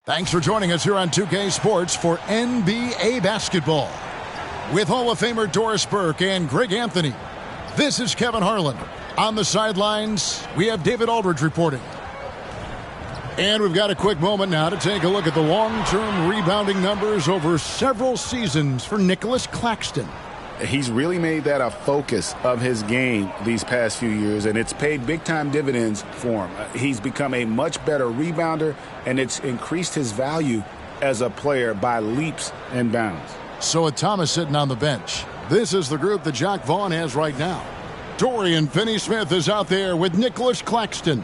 Thanks for joining us here on 2K Sports for NBA basketball. With Hall of Famer Doris Burke and Greg Anthony, this is Kevin Harlan. On the sidelines, we have David Aldridge reporting. And we've got a quick moment now to take a look at the long-term rebounding numbers over several seasons for Nicholas Claxton. He's really made that a focus of his game these past few years, and it's paid big-time dividends for him. He's become a much better rebounder, and it's increased his value as a player by leaps and bounds. So with Thomas sitting on the bench, this is the group that Jacque Vaughn has right now. Dorian Finney-Smith is out there with Nicholas Claxton.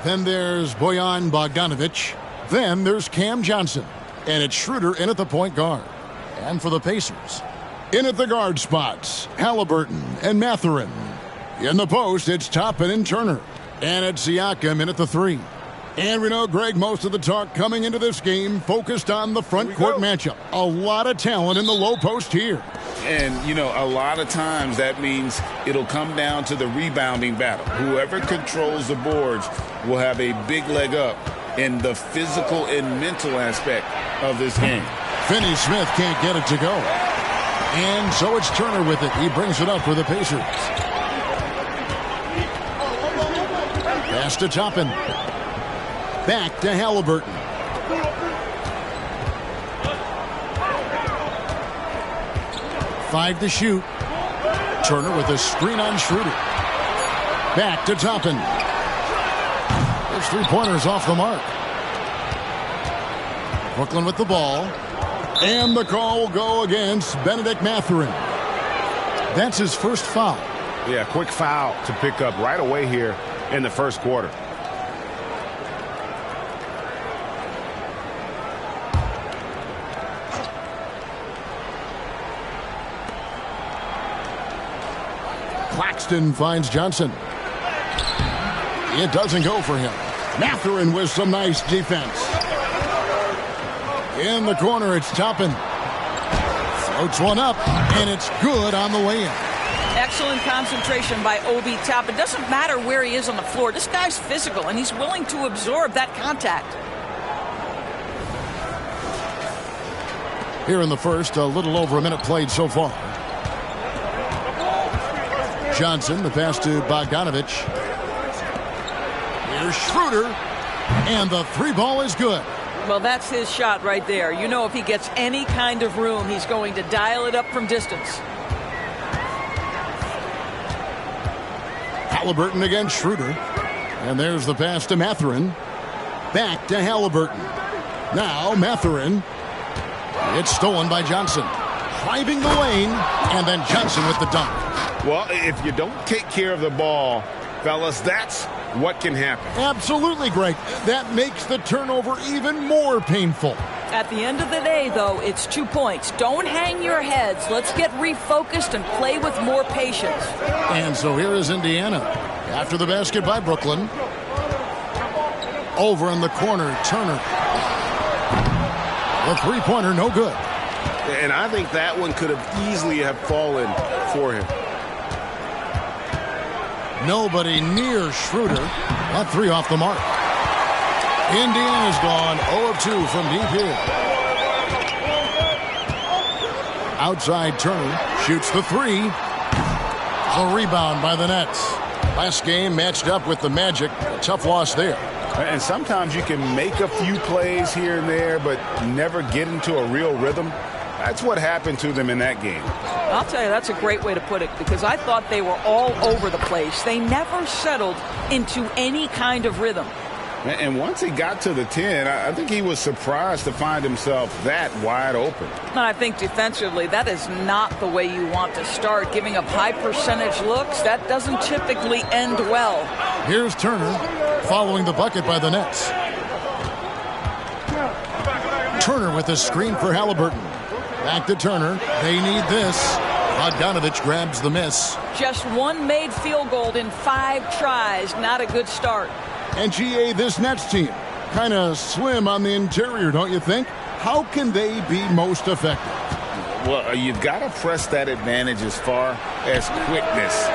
Then there's Bojan Bogdanovic. Then there's Cam Johnson. And it's Schroeder in at the point guard. And for the Pacers, in at the guard spots, Halliburton and Mathurin. In the post, it's Toppin and Turner. And it's Siakam in at the three. And we know, Greg, most of the talk coming into this game focused on the front court matchup. A lot of talent in the low post here. And, you know, a lot of times that means it'll come down to the rebounding battle. Whoever controls the boards will have a big leg up in the physical and mental aspect of this game. Finney-Smith can't get it to go. And so it's Turner with it. He brings it up for the Pacers. Pass to Toppin. Back to Halliburton. Five to shoot. Turner with a screen on Schroeder. Back to Toppin. Those three-pointers off the mark. Brooklyn with the ball. And the call will go against Bennedict Mathurin. That's his first foul. Yeah, quick foul to pick up right away here in the first quarter. Claxton finds Johnson. It doesn't go for him. Mathurin with some nice defense. In the corner, it's Toppin. Floats one up, and it's good on the way in. Excellent concentration by Obi Toppin. Doesn't matter where he is on the floor. This guy's physical, and he's willing to absorb that contact. Here in the first, a little over a minute played so far. Johnson, the pass to Bogdanovic. Here's Schroeder, and the three ball is good. Well, that's his shot right there. You know, if he gets any kind of room, he's going to dial it up from distance. Halliburton against Schroeder. And there's the pass to Mathurin. Back to Halliburton. Now Mathurin. It's stolen by Johnson. Driving the lane, and then Johnson with the dunk. Well, if you don't take care of the ball, fellas, that's what can happen. Absolutely, Greg. That makes the turnover even more painful. At the end of the day, though, it's 2 points. Don't hang your heads. Let's get refocused and play with more patience. And so here is Indiana. After the basket by Brooklyn. Over in the corner, Turner. The three-pointer, no good. And I think that one could have easily have fallen for him. Nobody near Schroeder. That three off the mark. Indiana's gone 0 of 2 from deep here. Outside Turner shoots the three. A rebound by the Nets. Last game matched up with the Magic. A tough loss there. And sometimes you can make a few plays here and there, but never get into a real rhythm. That's what happened to them in that game. I'll tell you, that's a great way to put it, because I thought they were all over the place. They never settled into any kind of rhythm. And once he got to the 10, I think he was surprised to find himself that wide open. And I think defensively, that is not the way you want to start. Giving up high percentage looks, that doesn't typically end well. Here's Turner following the bucket by the Nets. Turner with a screen for Halliburton. Back to Turner. They need this. Bogdanovic grabs the miss. Just one made field goal in 5 tries. Not a good start. And GA, this Nets team, kind of slim on the interior, don't you think? How can they be most effective? Well, you've got to press that advantage as far as quickness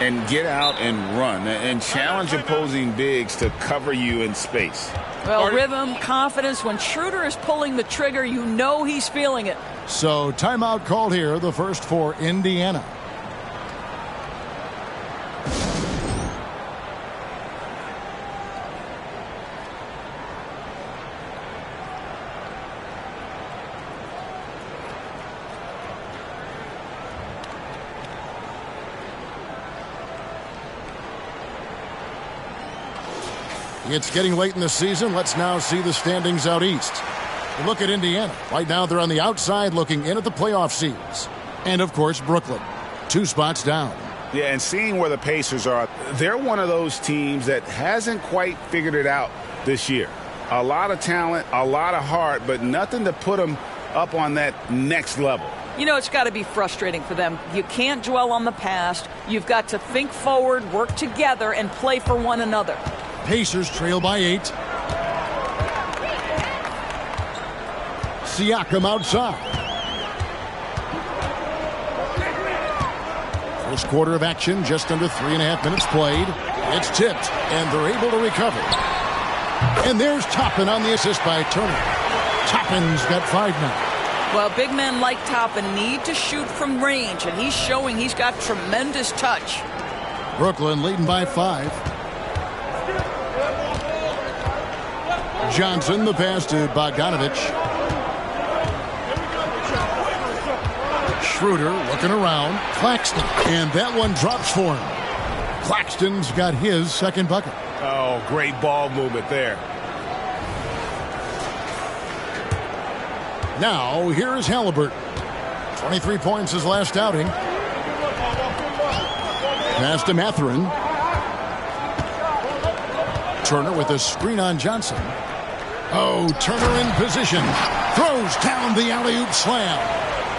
and get out and run and challenge opposing bigs to cover you in space. Well, rhythm, confidence. When Schroeder is pulling the trigger, you know he's feeling it. So timeout called here, the first for Indiana. It's getting late in the season. Let's now see the standings out east. Look at Indiana. Right now they're on the outside looking in at the playoff seeds. And, of course, Brooklyn. 2 spots down. Yeah, and seeing where the Pacers are, they're one of those teams that hasn't quite figured it out this year. A lot of talent, a lot of heart, but nothing to put them up on that next level. You know, it's got to be frustrating for them. You can't dwell on the past. You've got to think forward, work together, and play for one another. Pacers trail by 8. Siakam outside. First quarter of action, just under 3.5 minutes played. It's tipped, and they're able to recover. And there's Toppin on the assist by Turner. Toppin's got 5 now. Well, big men like Toppin need to shoot from range, and he's showing he's got tremendous touch. Brooklyn leading by 5. Johnson, the pass to Bogdanovich. Schroeder looking around. Claxton. And that one drops for him. Claxton's got his second bucket. Oh, great ball movement there. Now, here's Halliburton. 23 points his last outing. Pass to Mathurin. Turner with a screen on Johnson. Oh, Turner in position. Throws down the alley-oop slam.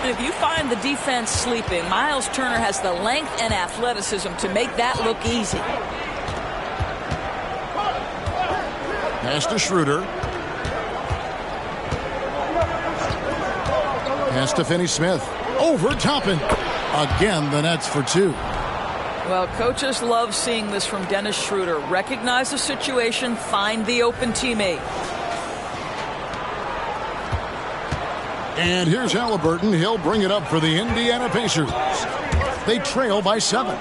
And if you find the defense sleeping, Miles Turner has the length and athleticism to make that look easy. Pass to Schroeder. Pass to Finney-Smith. Over Toppin. Again, the Nets for 2. Well, coaches love seeing this from Dennis Schroeder. Recognize the situation, find the open teammate. And here's Halliburton. He'll bring it up for the Indiana Pacers. They trail by 7.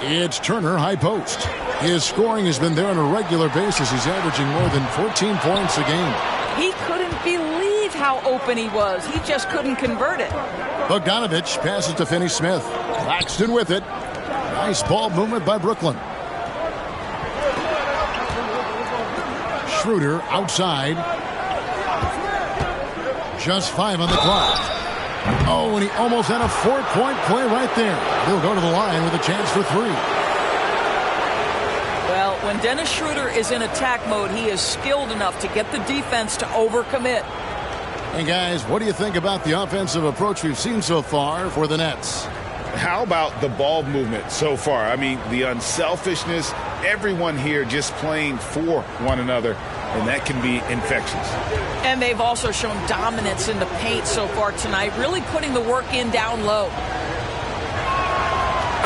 It's Turner, high post. His scoring has been there on a regular basis. He's averaging more than 14 points a game. He couldn't believe how open he was. He just couldn't convert it. Bogdanovich passes to Finney-Smith. Claxton with it. Nice ball movement by Brooklyn. Schroeder outside. Just 5 on the clock. Oh, and he almost had a 4-point play right there. He'll go to the line with a chance for 3. Well, when Dennis Schroeder is in attack mode, he is skilled enough to get the defense to overcommit. Hey, guys, what do you think about the offensive approach we've seen so far for the Nets? How about the ball movement so far? I mean, the unselfishness, everyone here just playing for one another, and that can be infectious. And they've also shown dominance in the paint so far tonight, really putting the work in down low.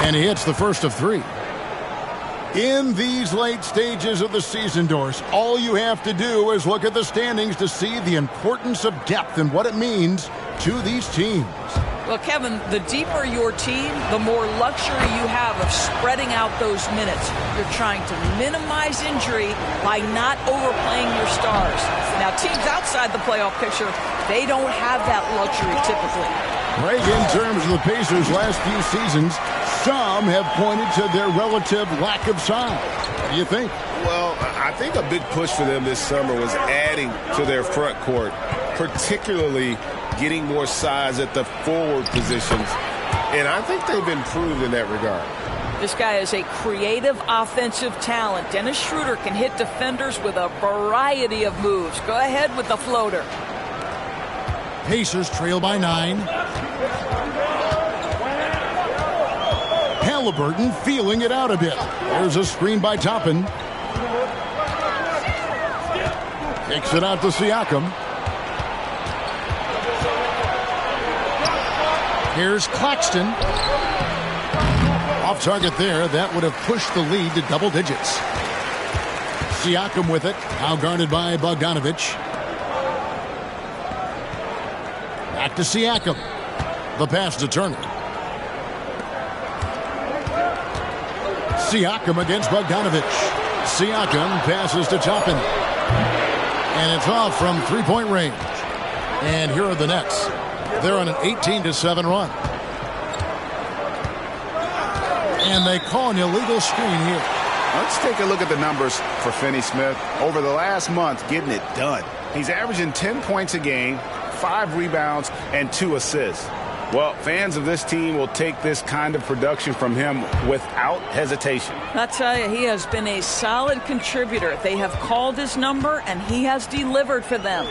And he hits the first of 3. In these late stages of the season, Doris, all you have to do is look at the standings to see the importance of depth and what it means to these teams. Well, Kevin, the deeper your team, the more luxury you have of spreading out those minutes. You're trying to minimize injury by not overplaying your stars. Now, teams outside the playoff picture, they don't have that luxury typically. Right, in terms of the Pacers' last few seasons, some have pointed to their relative lack of size. What do you think? Well, I think a big push for them this summer was adding to their front court, particularly getting more size at the forward positions. And I think they've improved in that regard. This guy is a creative offensive talent. Dennis Schroeder can hit defenders with a variety of moves. Go ahead with the floater. Pacers trail by 9. Halliburton feeling it out a bit. There's a screen by Toppin. Kicks it out to Siakam. Here's Claxton. Off target there. That would have pushed the lead to double digits. Siakam with it. Now guarded by Bogdanovich. Back to Siakam. The pass to Turner. Siakam against Bogdanovich. Siakam passes to Toppin. And it's off from three-point range. And here are the Nets. They're on an 18-7 run. And they call an illegal screen here. Let's take a look at the numbers for Finney Smith over the last month, getting it done. He's averaging 10 points a game, 5 rebounds, and 2 assists. Well, fans of this team will take this kind of production from him without hesitation. I'll tell you, he has been a solid contributor. They have called his number, and he has delivered for them.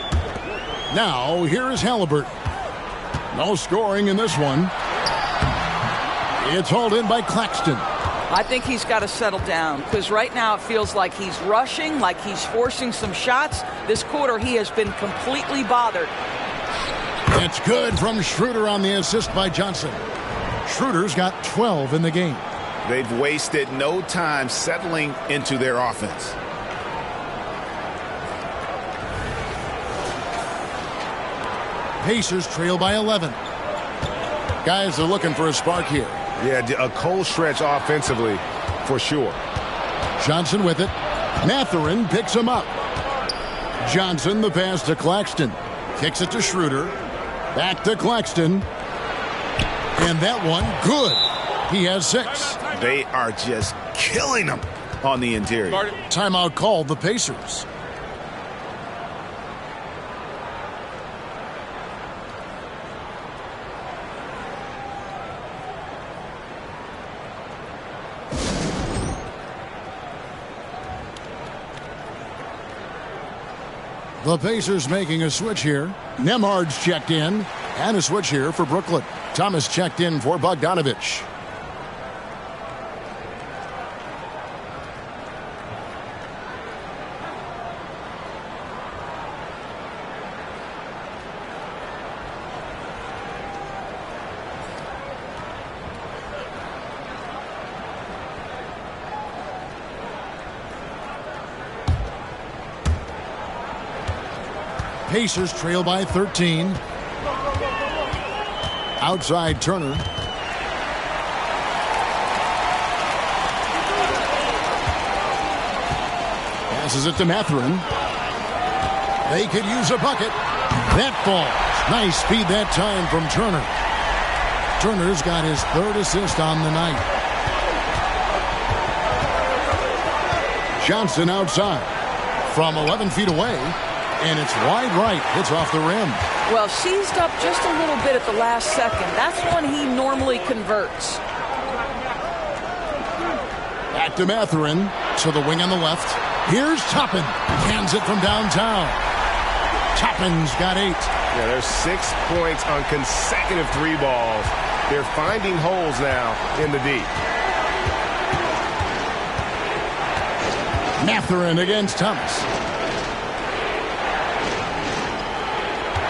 Now, here is Halliburton. No scoring in this one. It's hauled in by Claxton. I think he's got to settle down because right now it feels like he's rushing, like he's forcing some shots. This quarter, he has been completely bothered. It's good from Schroeder on the assist by Johnson. Schroeder's got 12 in the game. They've wasted no time settling into their offense. Pacers trail by 11. Guys are looking for a spark here. Yeah, a cold stretch offensively, for sure. Johnson with it. Mathurin picks him up. Johnson, the pass to Claxton. Kicks it to Schroeder. Back to Claxton. And that one, good. He has 6. They are just killing them on the interior. Timeout called the Pacers. The Pacers making a switch here. Nembhard's checked in. And a switch here for Brooklyn. Thomas checked in for Bogdanovich. Pacers trail by 13. Outside Turner. Passes it to Mathurin. They could use a bucket. That falls. Nice speed that time from Turner. Turner's got his 3rd assist on the night. Johnson outside. From 11 feet away. And it's wide right. It's off the rim. Well, seized up just a little bit at the last second. That's when he normally converts. Back to Mathurin. To the wing on the left. Here's Toppin. Cans it from downtown. Toppin's got 8. Yeah, there's 6 points on consecutive 3 balls. They're finding holes now in the D. Mathurin against Thomas.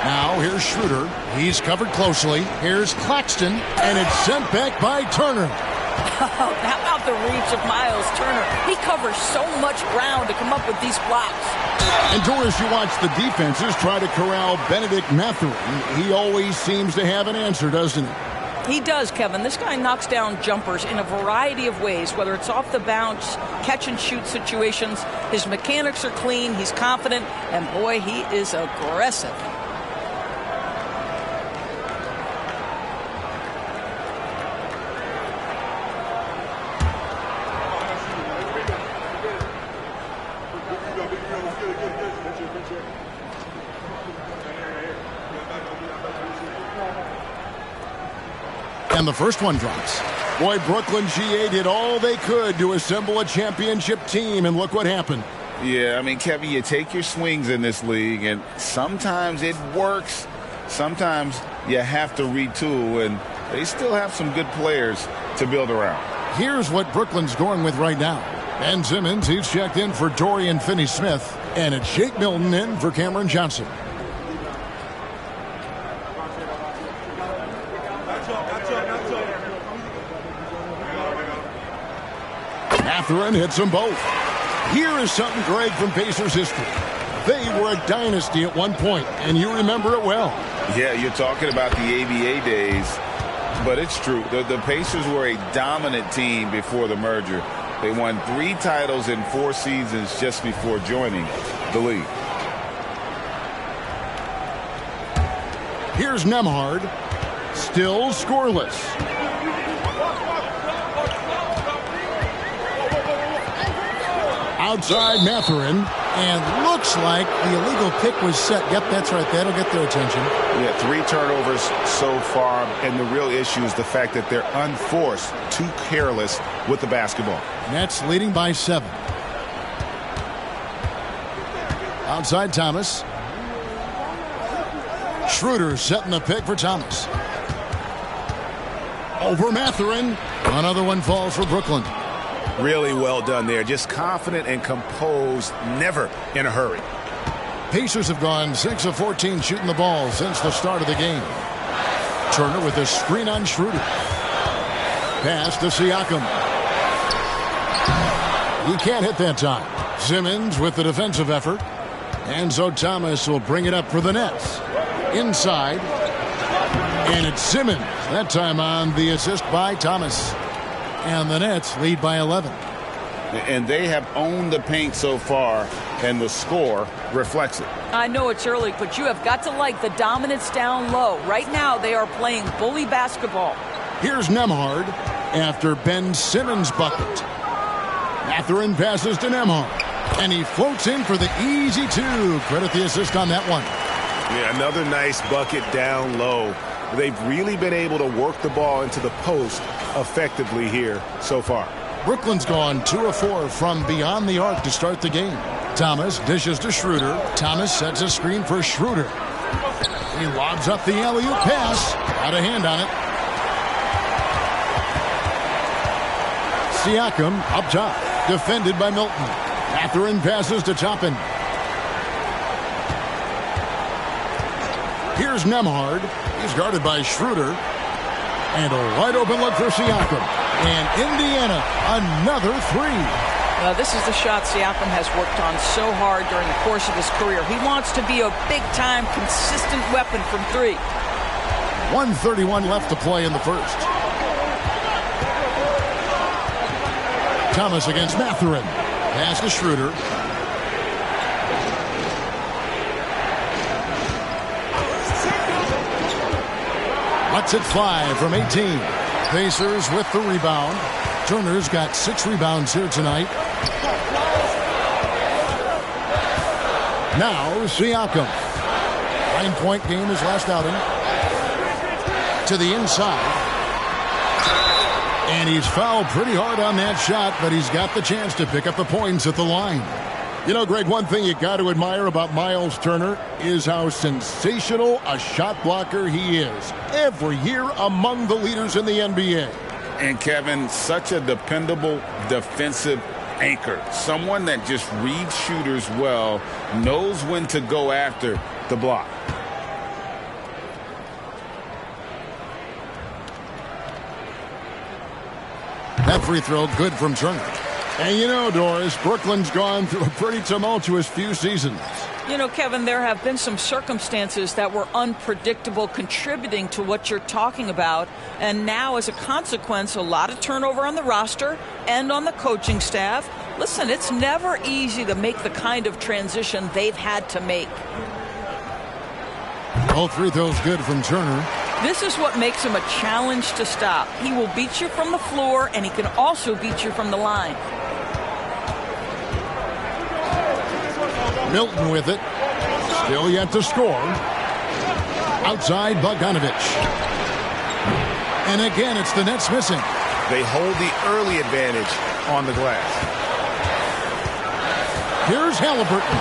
Now here's Schroeder. He's covered closely. Here's Claxton. And it's sent back by Turner. How about the reach of Miles Turner? He covers so much ground to come up with these blocks. And Doris, you watch the defenses try to corral Benedict Mathurin. He always seems to have an answer, doesn't he? He does, Kevin. This guy knocks down jumpers in a variety of ways, whether it's off the bounce, catch and shoot situations. His mechanics are clean. He's confident. And boy, he is aggressive. And the first one drops. Boy, Brooklyn GA did all they could to assemble a championship team, and look what happened. Yeah, I mean, Kevin, you take your swings in this league, and sometimes it works. Sometimes you have to retool, and they still have some good players to build around. Here's what Brooklyn's going with right now. Ben Simmons, he's checked in for Dorian Finney-Smith, and it's Shake Milton in for Cameron Johnson. Mathurin hits them both. Here is something, Greg, from Pacers history. They were a dynasty at one point, and you remember it well. Yeah, you're talking about the ABA days, but it's true. The Pacers were a dominant team before the merger. They won 3 titles in 4 seasons just before joining the league. Here's Nembhard, still scoreless. Outside Mathurin, and looks like the illegal pick was set. Yep, that's right. That'll get their attention. Yeah, 3 turnovers so far, and the real issue is the fact that they're unforced, too careless with the basketball. Nets leading by 7. Outside Thomas. Schroeder setting the pick for Thomas. Over Mathurin. Another one falls for Brooklyn. Really well done there. Just confident and composed, never in a hurry. Pacers have gone 6 of 14 shooting the ball since the start of the game. Turner with a screen on Schroeder. Pass to Siakam. He can't hit that time. Simmons with the defensive effort. And so Thomas will bring it up for the Nets. Inside. And it's Simmons. That time on the assist by Thomas. And the Nets lead by 11. And they have owned the paint so far, and the score reflects it. I know it's early, but you have got to like the dominance down low. Right now, they are playing bully basketball. Here's Nembhard after Ben Simmons' bucket. Mathurin passes to Nembhard, and he floats in for the easy 2. Credit the assist on that one. Yeah, another nice bucket down low. They've really been able to work the ball into the post effectively here so far. Brooklyn's gone 2 of 4 from beyond the arc to start the game. Thomas dishes to Schroeder. Thomas sets a screen for Schroeder. He lobs up the alley-oop pass. Out of hand on it. Siakam up top. Defended by Milton. Mathurin passes to Toppin. Here's Nembhard. He's guarded by Schroeder. And a wide open look for Siakam. And Indiana, another 3. This is the shot Siakam has worked on so hard during the course of his career. He wants to be a big-time, consistent weapon from 3. 1:31 left to play in the first. Thomas against Mathurin. Pass to Schroeder. Lets it fly from 18. Pacers with the rebound. Turner's got 6 rebounds here tonight. Now Siakam. 9-point game his last outing. To the inside. And he's fouled pretty hard on that shot, but he's got the chance to pick up the points at the line. You know, Greg, one thing you got to admire about Miles Turner is how sensational a shot blocker he is. Every year among the leaders in the NBA. And Kevin, such a dependable defensive anchor. Someone that just reads shooters well, knows when to go after the block. That free throw good from Turner. And you know, Doris, Brooklyn's gone through a pretty tumultuous few seasons. You know, Kevin, there have been some circumstances that were unpredictable contributing to what you're talking about. And now, as a consequence, a lot of turnover on the roster and on the coaching staff. Listen, it's never easy to make the kind of transition they've had to make. All free throws good from Turner. This is what makes him a challenge to stop. He will beat you from the floor, and he can also beat you from the line. Milton with it. Still yet to score. Outside Bogdanovich. And again, it's the Nets missing. They hold the early advantage on the glass. Here's Halliburton.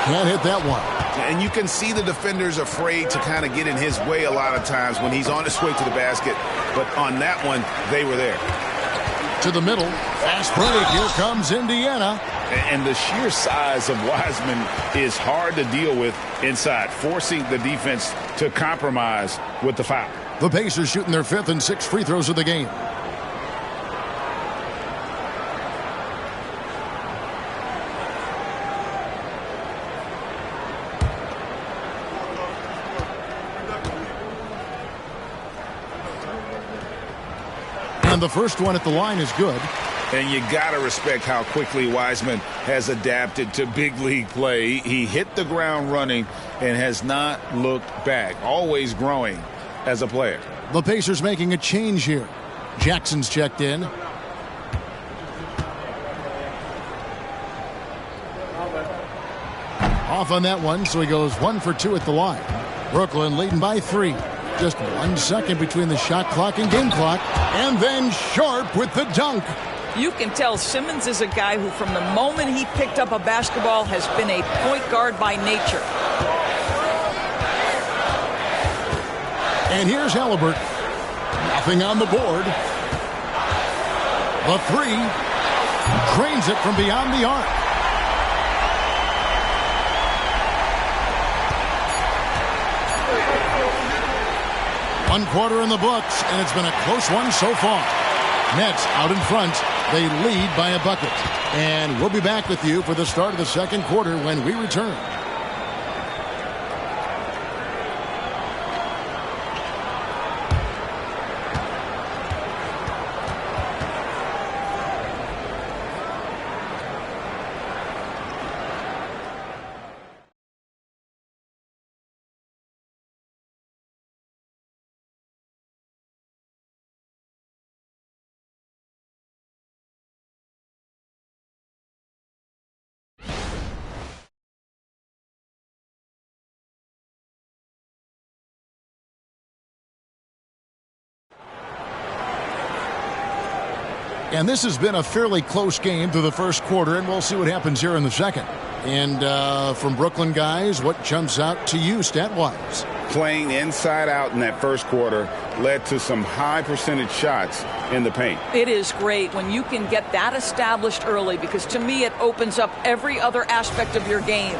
Can't hit that one. And you can see the defenders afraid to kind of get in his way a lot of times when he's on his way to the basket. But on that one, they were there. To the middle. Fast break. Here comes Indiana. And the sheer size of Wiseman is hard to deal with inside, forcing the defense to compromise with the foul. The Pacers shooting their 5th and 6th free throws of the game. And the first one at the line is good. And you got to respect how quickly Wiseman has adapted to big league play. He hit the ground running and has not looked back, always growing as a player. The Pacers making a change here. Jackson's checked in. Off on that one, so he goes 1 for 2 at the line. Brooklyn leading by 3. Just 1 second between the shot clock and game clock. And then Sharp with the dunk. You can tell Simmons is a guy who, from the moment he picked up a basketball, has been a point guard by nature. And here's Halliburton. Nothing on the board. The 3. Drains it from beyond the arc. One quarter in the books, and it's been a close one so far. Nets out in front. They lead by a bucket. And we'll be back with you for the start of the second quarter when we return. And this has been a fairly close game through the first quarter, and we'll see what happens here in the second. And from Brooklyn guys, what jumps out to you stat-wise? Playing inside out in that first quarter led to some high percentage shots in the paint. It is great when you can get that established early, because to me it opens up every other aspect of your game.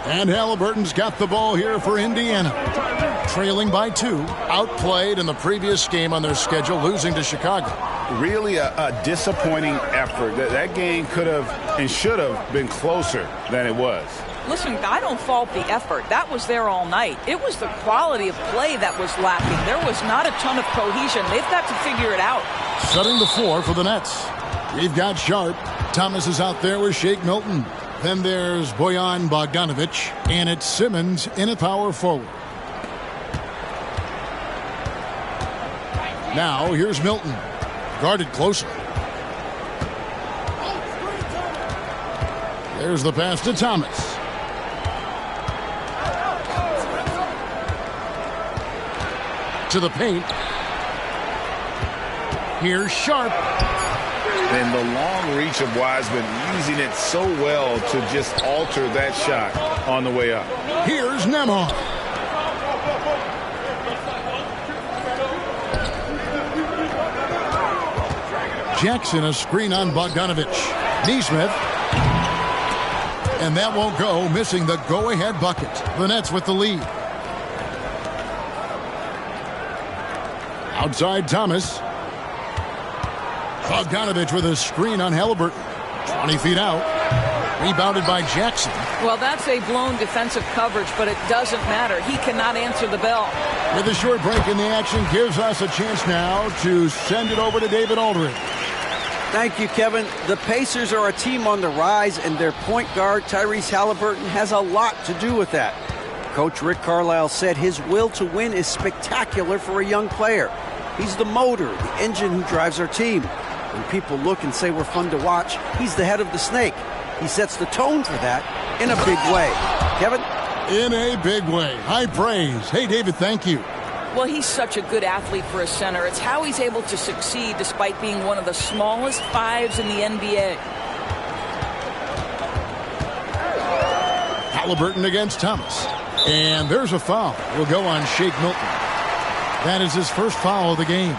And Halliburton's got the ball here for Indiana. Trailing by 2. Outplayed in the previous game on their schedule, losing to Chicago. Really a disappointing effort. That game could have and should have been closer than it was. Listen, I don't fault the effort. That was there all night. It was the quality of play that was lacking. There was not a ton of cohesion. They've got to figure it out. Setting the floor for the Nets. We've got Sharp. Thomas is out there with Shake Milton. Then there's Bojan Bogdanovic. And it's Simmons in a power forward. Now here's Milton. Guarded closely. There's the pass to Thomas. To the paint. Here's Sharp. And the long reach of Wiseman, using it so well to just alter that shot on the way up. Here's Nembhard. Jackson, a screen on Bogdanovic. Nesmith. And that won't go, missing the go-ahead bucket. The Nets with the lead. Outside Thomas. Bogdanovic with a screen on Halliburton. 20 feet out. Rebounded by Jackson. Well, that's a blown defensive coverage, but it doesn't matter. He cannot answer the bell. With a short break in the action, gives us a chance now to send it over to David Aldridge. Thank you, Kevin. The Pacers are a team on the rise, and their point guard, Tyrese Halliburton, has a lot to do with that. Coach Rick Carlisle said his will to win is spectacular for a young player. He's the motor, the engine who drives our team. When people look and say we're fun to watch, he's the head of the snake. He sets the tone for that in a big way. Kevin? In a big way. High praise. Hey, David, thank you. Well, he's such a good athlete for a center. It's how he's able to succeed despite being one of the smallest fives in the NBA. Halliburton against Thomas. And there's a foul. Will go on Shake Milton. That is his first foul of the game.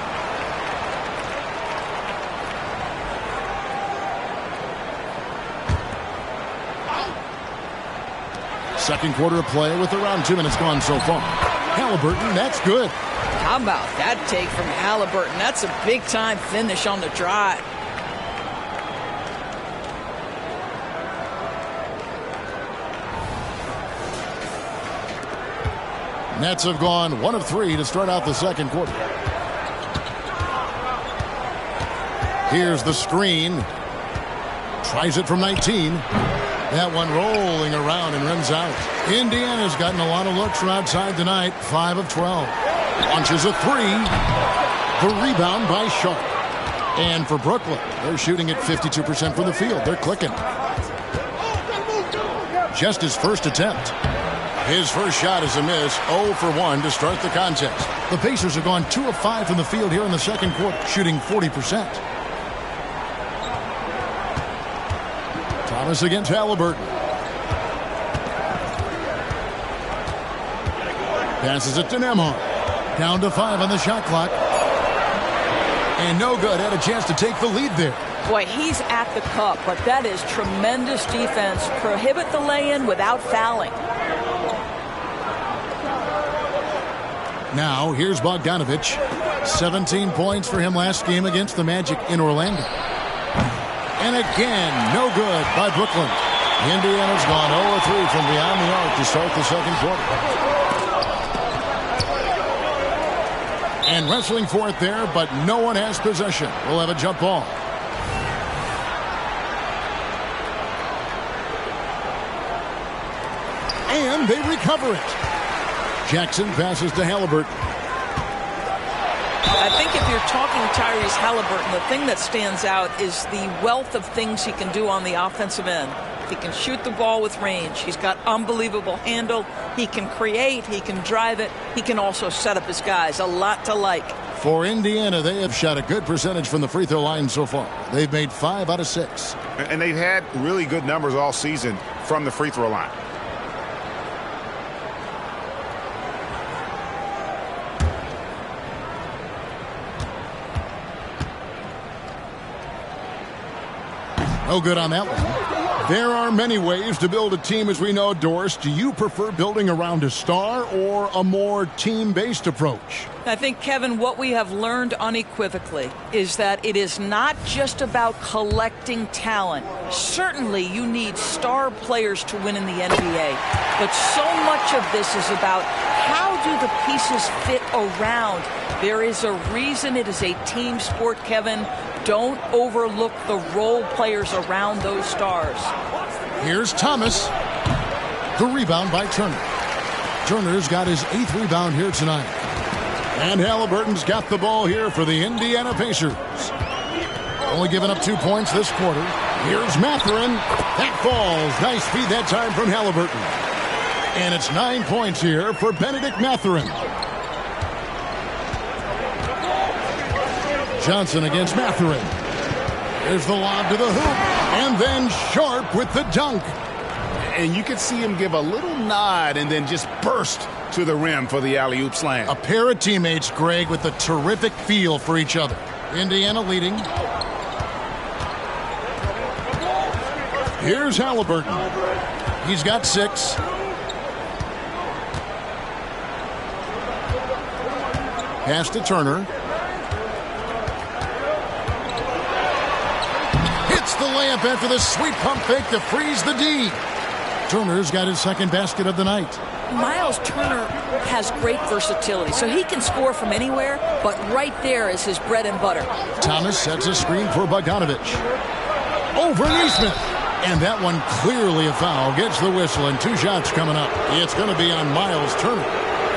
Second quarter of play with around 2 minutes gone so far. Halliburton, that's good. How about that take from Halliburton? That's a big-time finish on the drive. Nets have gone 1 of 3 to start out the second quarter. Here's the screen. Tries it from 19. That one rolling around and rims out. Indiana's gotten a lot of looks from outside tonight. 5 of 12. Launches a 3. The rebound by Sharp. And for Brooklyn, they're shooting at 52% from the field. They're clicking. Just his first attempt. His first shot is a miss. 0 for 1 to start the contest. The Pacers have gone 2 of 5 from the field here in the second quarter, shooting 40%. Thomas against Halliburton. Passes it to Nembhard. Down to 5 on the shot clock. And no good. Had a chance to take the lead there. Boy, he's at the cup, but that is tremendous defense. Prohibit the lay-in without fouling. Now, here's Bogdanovich. 17 points for him last game against the Magic in Orlando. And again, no good by Brooklyn. Indiana's gone 0-3 from beyond the arc to start the second quarter. And wrestling for it there, but no one has possession. We'll have a jump ball. And they recover it. Jackson passes to Halliburton. I think if you're talking Tyrese Halliburton, the thing that stands out is the wealth of things he can do on the offensive end. He can shoot the ball with range. He's got unbelievable handle. He can create. He can drive it. He can also set up his guys. A lot to like. For Indiana, they have shot a good percentage from the free throw line so far. They've made 5 out of 6. And they've had really good numbers all season from the free throw line. No good on that one. There are many ways to build a team, as we know, Doris. Do you prefer building around a star or a more team-based approach? I think, Kevin, what we have learned unequivocally is that it is not just about collecting talent. Certainly, you need star players to win in the NBA. But so much of this is about how do the pieces fit around. There is a reason it is a team sport, Kevin. Don't overlook the role players around those stars. Here's Thomas. The rebound by Turner. Turner's got his 8th rebound here tonight. And Halliburton's got the ball here for the Indiana Pacers. Only giving up 2 points this quarter. Here's Mathurin. That falls. Nice feed that time from Halliburton. And it's 9 points here for Benedict Mathurin. Johnson against Mathurin. There's the lob to the hoop. And then Sharp with the dunk. And you can see him give a little nod and then just burst to the rim for the alley-oop slam. A pair of teammates, Greg, with a terrific feel for each other. Indiana leading. Here's Halliburton. He's got 6. Pass to Turner. The layup after the sweet pump fake to freeze the D. Turner's got his 2nd basket of the night. Miles Turner has great versatility, so he can score from anywhere, but right there is his bread and butter. Thomas sets a screen for Bogdanovich. Over Nesmith. And that one clearly a foul. Gets the whistle, and 2 shots coming up. It's going to be on Miles Turner.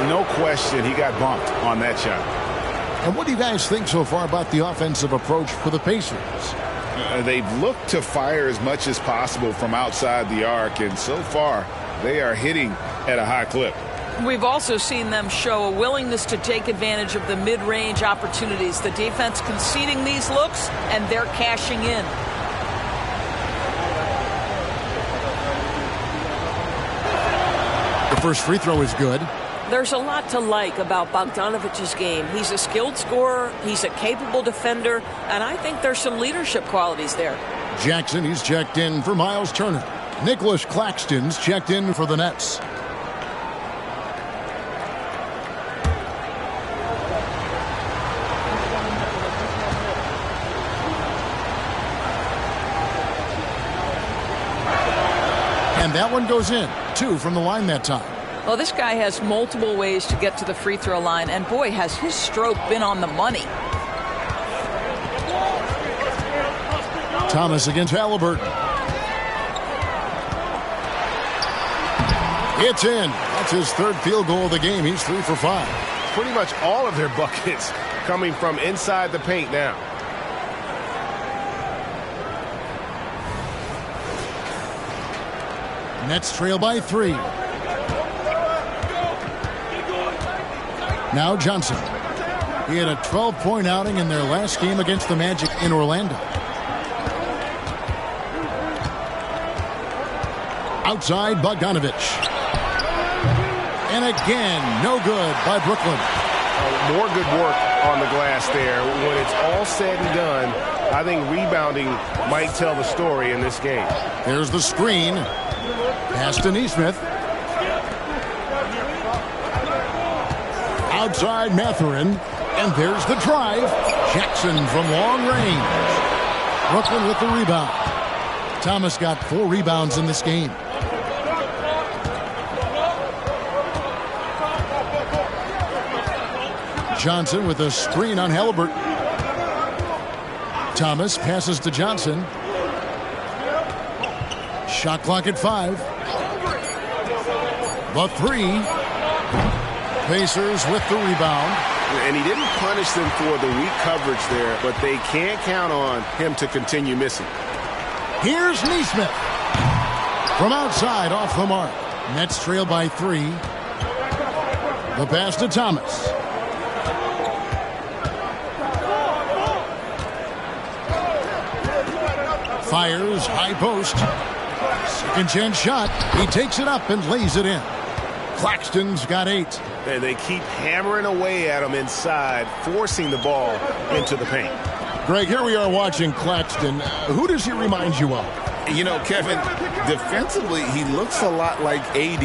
No question, he got bumped on that shot. And what do you guys think so far about the offensive approach for the Pacers? They've looked to fire as much as possible from outside the arc, and so far they are hitting at a high clip. We've also seen them show a willingness to take advantage of the mid-range opportunities. The defense conceding these looks, and they're cashing in. The first free throw is good. There's a lot to like about Bogdanovich's game. He's a skilled scorer, he's a capable defender, and I think there's some leadership qualities there. Jackson, he's checked in for Miles Turner. Nicholas Claxton's checked in for the Nets. And that one goes in. 2 from the line that time. Well, this guy has multiple ways to get to the free throw line, and boy, has his stroke been on the money. Thomas against Halliburton. It's in. That's his third field goal of the game. He's 3 for 5. Pretty much all of their buckets coming from inside the paint now. Nets trail by 3. Now Johnson. He had a 12-point outing in their last game against the Magic in Orlando. Outside Bogdanovich. And again, no good by Brooklyn. More good work on the glass there. When it's all said and done, I think rebounding might tell the story in this game. There's the screen. Pass to Nesmith. Outside Mathurin. And there's the drive. Jackson from long range. Brooklyn with the rebound. Thomas got 4 rebounds in this game. Johnson with a screen on Halliburton. Thomas passes to Johnson. Shot clock at 5. The 3. Pacers with the rebound. And he didn't punish them for the weak coverage there, but they can't count on him to continue missing. Here's Nesmith. From outside, off the mark. Nets trail by 3. The pass to Thomas. Fires, high post. Second chance shot. He takes it up and lays it in. Claxton's got 8. And they keep hammering away at him inside, forcing the ball into the paint. Greg, here we are watching Claxton. Who does he remind you of? You know, Kevin, defensively, he looks a lot like AD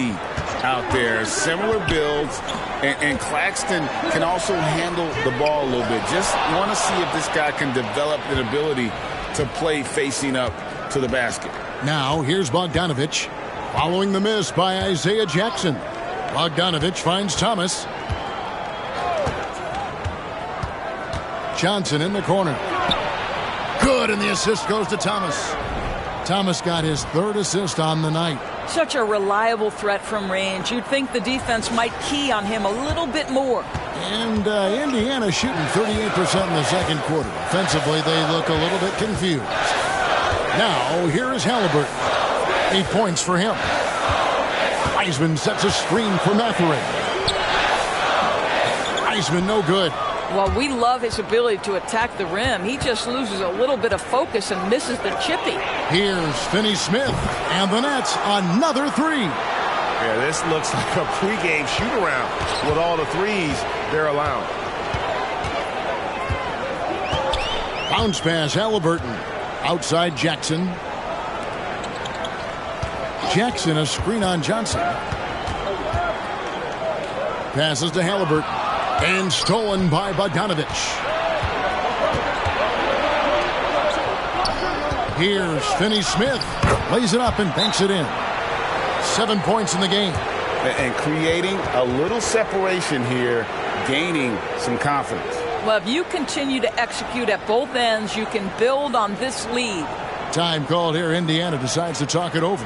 out there. Similar builds. And Claxton can also handle the ball a little bit. Just want to see if this guy can develop an ability to play facing up to the basket. Now, here's Bogdanovich. Following the miss by Isaiah Jackson. Bogdanovich finds Thomas. Johnson in the corner. Good, and the assist goes to Thomas. Thomas got his 3rd assist on the night. Such a reliable threat from range. You'd think the defense might key on him a little bit more. And Indiana shooting 38% in the second quarter. Offensively, they look a little bit confused. Now, here is Halliburton. 8 points for him. Wiseman sets a screen for Mathurin. Wiseman no good. Well, we love his ability to attack the rim. He just loses a little bit of focus and misses the chippy. Here's Finney-Smith, and the Nets another 3. Yeah, this looks like a pregame shoot-around with all the threes they're allowing. Bounce pass, Halliburton. Outside Jackson. Jackson, a screen on Johnson. Passes to Halliburton. And stolen by Bogdanovich. Here's Finney-Smith. Lays it up and banks it in. 7 points in the game. And creating a little separation here, gaining some confidence. Well, if you continue to execute at both ends, you can build on this lead. Time called here. Indiana decides to talk it over.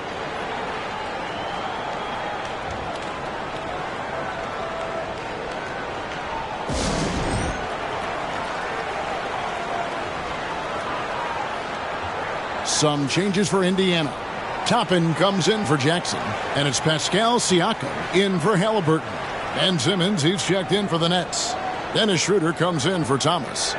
Some changes for Indiana. Toppin comes in for Jackson, and it's Pascal Siakam in for Halliburton. Ben Simmons, he's checked in for the Nets. Dennis Schroeder comes in for Thomas.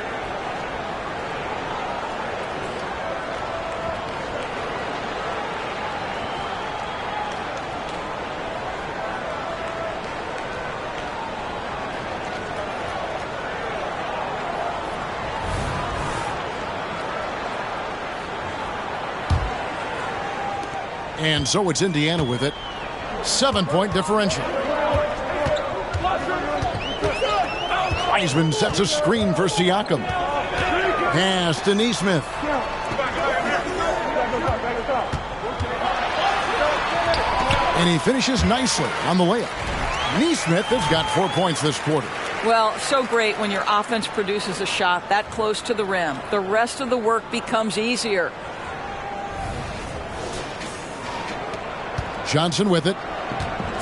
And so it's Indiana with it. 7-point differential. Wiseman sets a screen for Siakam. Pass to Nesmith. And he finishes nicely on the layup. Neesmith has got 4 points this quarter. Well, so great when your offense produces a shot that close to the rim. The rest of the work becomes easier. Johnson with it.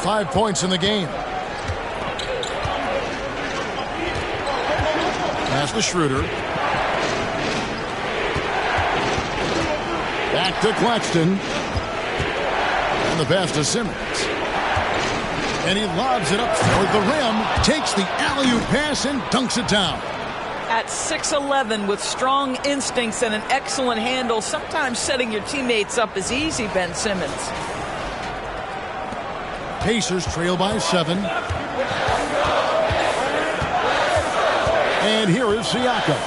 5 points in the game. Pass to Schroeder. Back to Claxton. And the pass to Simmons. And he lobs it up toward the rim. Takes the alley-oop pass and dunks it down. At 6'11", with strong instincts and an excellent handle, sometimes setting your teammates up is easy, Ben Simmons. Pacers trail by 7. And here is Siakam.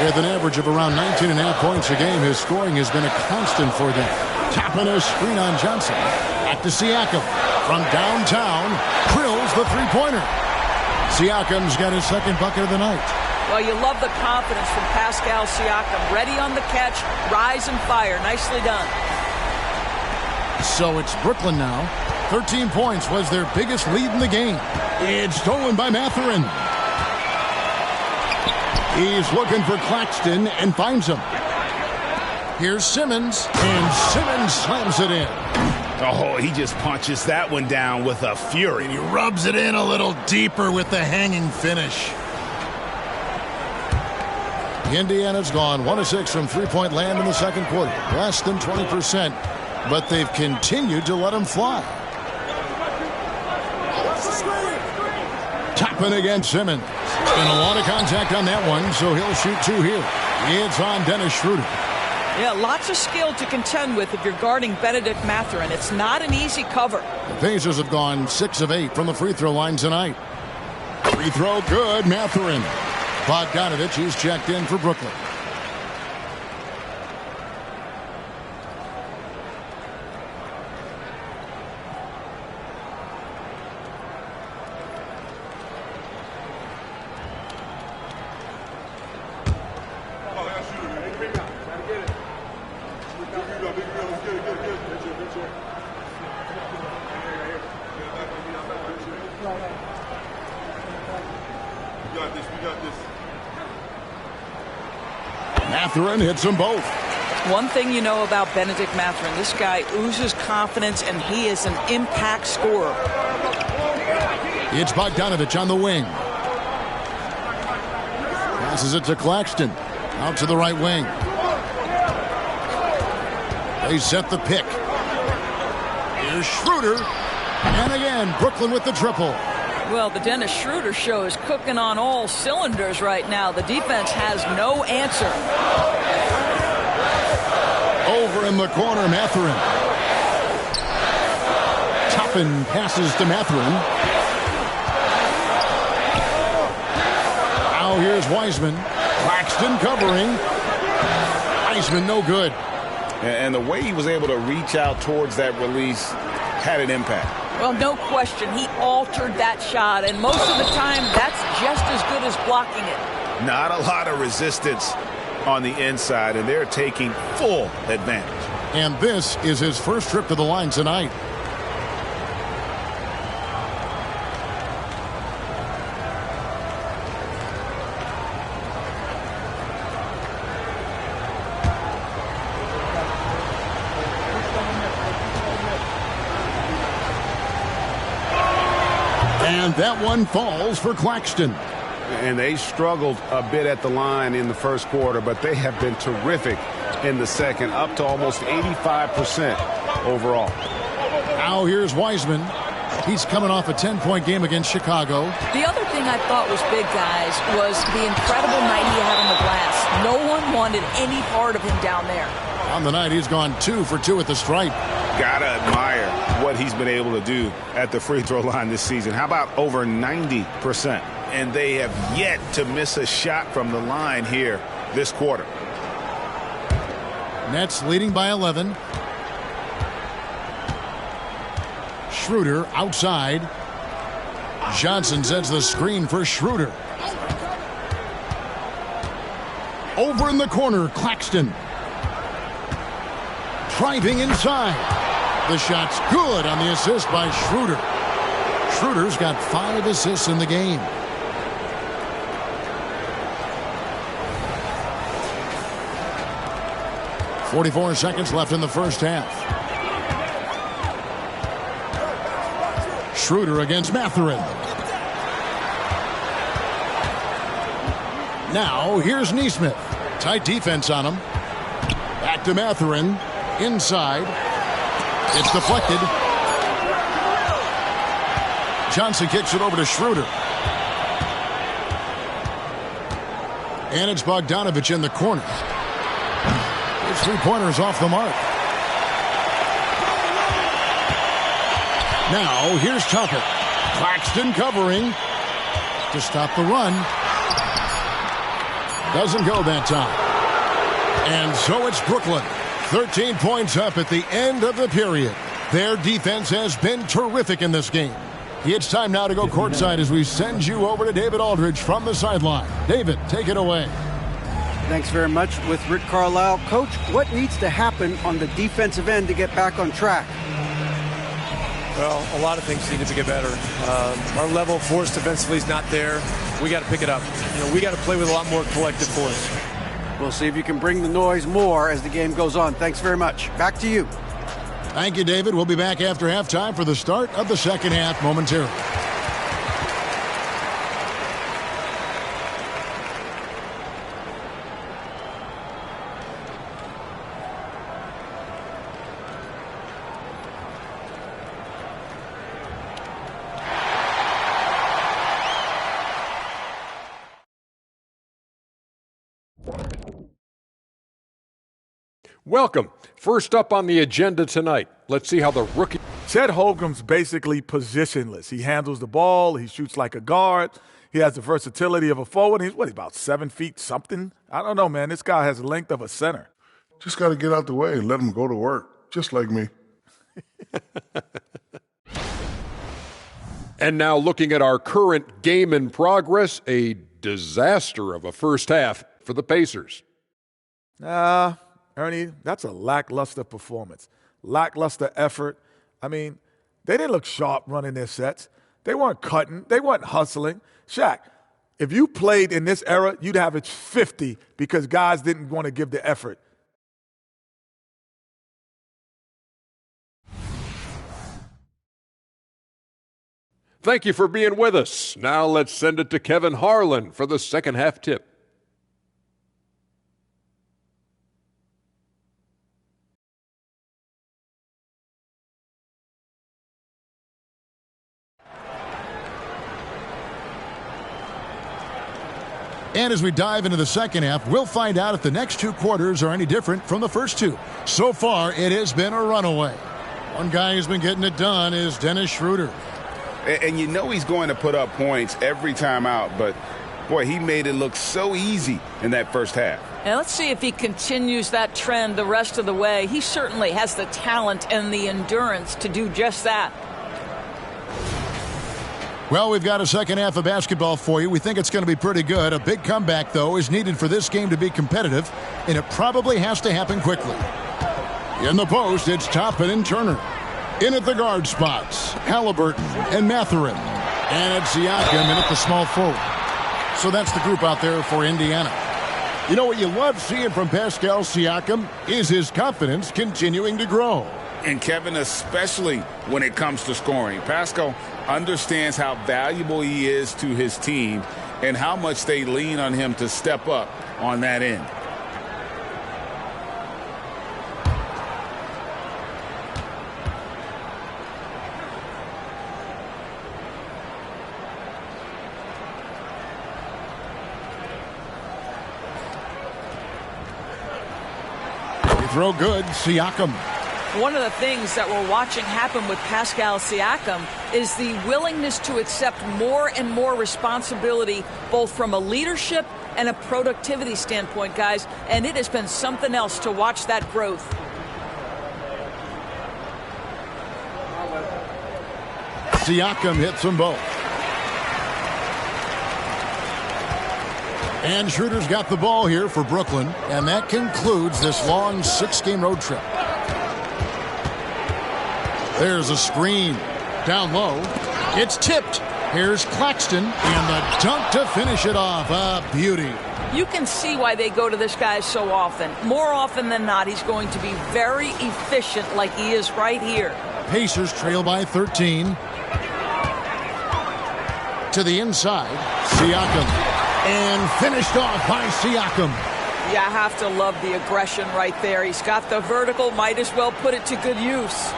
With an average of around 19.5 points a game, his scoring has been a constant for them. Tapping a screen on Johnson. Back to Siakam. From downtown, drills the three-pointer. Siakam's got his second bucket of the night. Well, you love the confidence from Pascal Siakam. Ready on the catch, rise and fire. Nicely done. So it's Brooklyn now. 13 points was their biggest lead in the game. It's stolen by Mathurin. He's looking for Claxton and finds him. Here's Simmons, and Simmons slams it in. Oh, he just punches that one down with a fury. He rubs it in a little deeper with the hanging finish. Indiana's gone 1 of 6 from three-point land in the second quarter. Less than 20%, but they've continued to let him fly. Toppin against Simmons. Been a lot of contact on that one, so he'll shoot 2 here. It's on Dennis Schroeder. Yeah, lots of skill to contend with if you're guarding Benedict Mathurin. It's not an easy cover. The Pacers have gone 6 of 8 from the free throw line tonight. Free throw good, Mathurin. Bogdanovich is checked in for Brooklyn. Mathurin hits them both. One thing you know about Benedict Mathurin, this guy oozes confidence, and he is an impact scorer. It's Bogdanovich on the wing. Passes it to Claxton. Out to the right wing. They set the pick. Here's Schroeder. And again, Brooklyn with the triple. Well, the Dennis Schroeder show is cooking on all cylinders right now. The defense has no answer. Over in the corner, Mathurin. Toppin passes to Mathurin. Now here's Wiseman. Claxton covering. Wiseman no good. And the way he was able to reach out towards that release had an impact. Well, no question. He altered that shot, and most of the time, that's just as good as blocking it. Not a lot of resistance on the inside, and they're taking full advantage. And this is his first trip to the line tonight. And that one falls for Claxton. And they struggled a bit at the line in the first quarter, but they have been terrific in the second, up to almost 85% overall. Now here's Wiseman. He's coming off a 10-point game against Chicago. The other thing I thought was big, guys, was the incredible night he had on the glass. No one wanted any part of him down there. On the night, he's gone 2 for 2 at the stripe. Gotta admire what he's been able to do at the free throw line this season. How about over 90%? And they have yet to miss a shot from the line here this quarter. Nets leading by 11. Schroeder outside. Johnson sends the screen for Schroeder. Over in the corner, Claxton. Driving inside. The shot's good on the assist by Schroeder. Schroeder's got 5 assists in the game. .44 seconds left in the first half. Schroeder against Mathurin. Now here's Nesmith. Tight defense on him. Back to Mathurin. Inside. It's deflected. Johnson kicks it over to Schroeder. And it's Bogdanovich in the corner. His three-pointer's off the mark. Now here's Tucker. Claxton covering to stop the run. Doesn't go that time. And so it's Brooklyn. 13 points up at the end of the period. Their defense has been terrific in this game. It's time now to go courtside as we send you over to David Aldridge from the sideline. David, take it away. Thanks very much with Rick Carlisle. Coach, what needs to happen on the defensive end to get back on track? Well, a lot of things needed to get better. Our level of force defensively is not there. We got to pick it up. We got to play with a lot more collective force. We'll see if you can bring the noise more as the game goes on. Thanks very much. Back to you. Thank you, David. We'll be back after halftime for the start of the second half momentarily. Welcome. First up on the agenda tonight, let's see how the rookie... Chet Holmgren's basically positionless. He handles the ball. He shoots like a guard. He has the versatility of a forward. He's about 7 feet something? I don't know, man. This guy has the length of a center. Just got to get out the way and let him go to work, just like me. And now looking at our current game in progress, a disaster of a first half for the Pacers. Ernie, that's a lackluster performance. Lackluster effort. I mean, they didn't look sharp running their sets. They weren't cutting. They weren't hustling. Shaq, if you played in this era, you'd average 50 because guys didn't want to give the effort. Thank you for being with us. Now let's send it to Kevin Harlan for the second half tip. And as we dive into the second half, we'll find out if the next 2 quarters are any different from the first 2. So far, it has been a runaway. One guy who's been getting it done is Dennis Schroeder. And you know he's going to put up points every time out, but, boy, he made it look so easy in that first half. And let's see if he continues that trend the rest of the way. He certainly has the talent and the endurance to do just that. Well, we've got a second half of basketball for you. We think it's going to be pretty good. A big comeback, though, is needed for this game to be competitive, and it probably has to happen quickly. In the post, it's Toppin and Turner. In at the guard spots, Halliburton and Mathurin. And it's Siakam in at the small forward. So that's the group out there for Indiana. You know what you love seeing from Pascal Siakam is his confidence continuing to grow. And Kevin, especially when it comes to scoring. Pascal understands how valuable he is to his team and how much they lean on him to step up on that end. They throw good, Siakam. One of the things that we're watching happen with Pascal Siakam is the willingness to accept more and more responsibility, both from a leadership and a productivity standpoint, guys. And it has been something else to watch that growth. Siakam hits them both. And Schroeder's got the ball here for Brooklyn. And that concludes this long 6-game road trip. There's a screen down low. It's tipped. Here's Claxton, and the dunk to finish it off. A beauty. You can see why they go to this guy so often. More often than not, he's going to be very efficient like he is right here. Pacers trail by 13. To the inside, Siakam. And finished off by Siakam. You have to love the aggression right there. He's got the vertical, might as well put it to good use.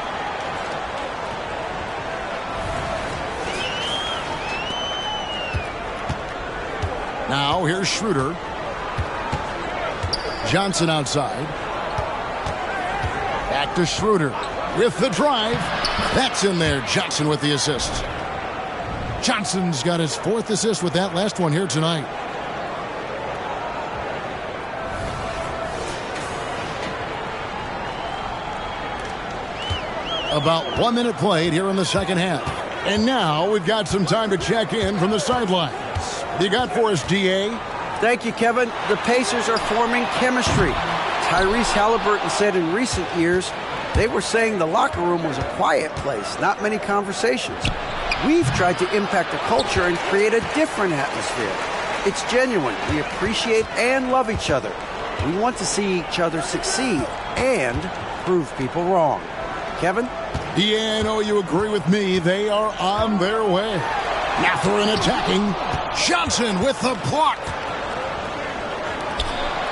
Now here's Schroeder. Johnson outside. Back to Schroeder with the drive. That's in there. Johnson with the assist. Johnson's got his 4th assist with that last one here tonight. About 1 minute played here in the second half. And now we've got some time to check in from the sidelines. You got for us, D.A.? Thank you, Kevin. The Pacers are forming chemistry. Tyrese Halliburton said in recent years they were saying the locker room was a quiet place, not many conversations. We've tried to impact the culture and create a different atmosphere. It's genuine. We appreciate and love each other. We want to see each other succeed and prove people wrong. Kevin? Yeah, I know you agree with me. They are on their way. Mathurin attacking. Johnson with the block.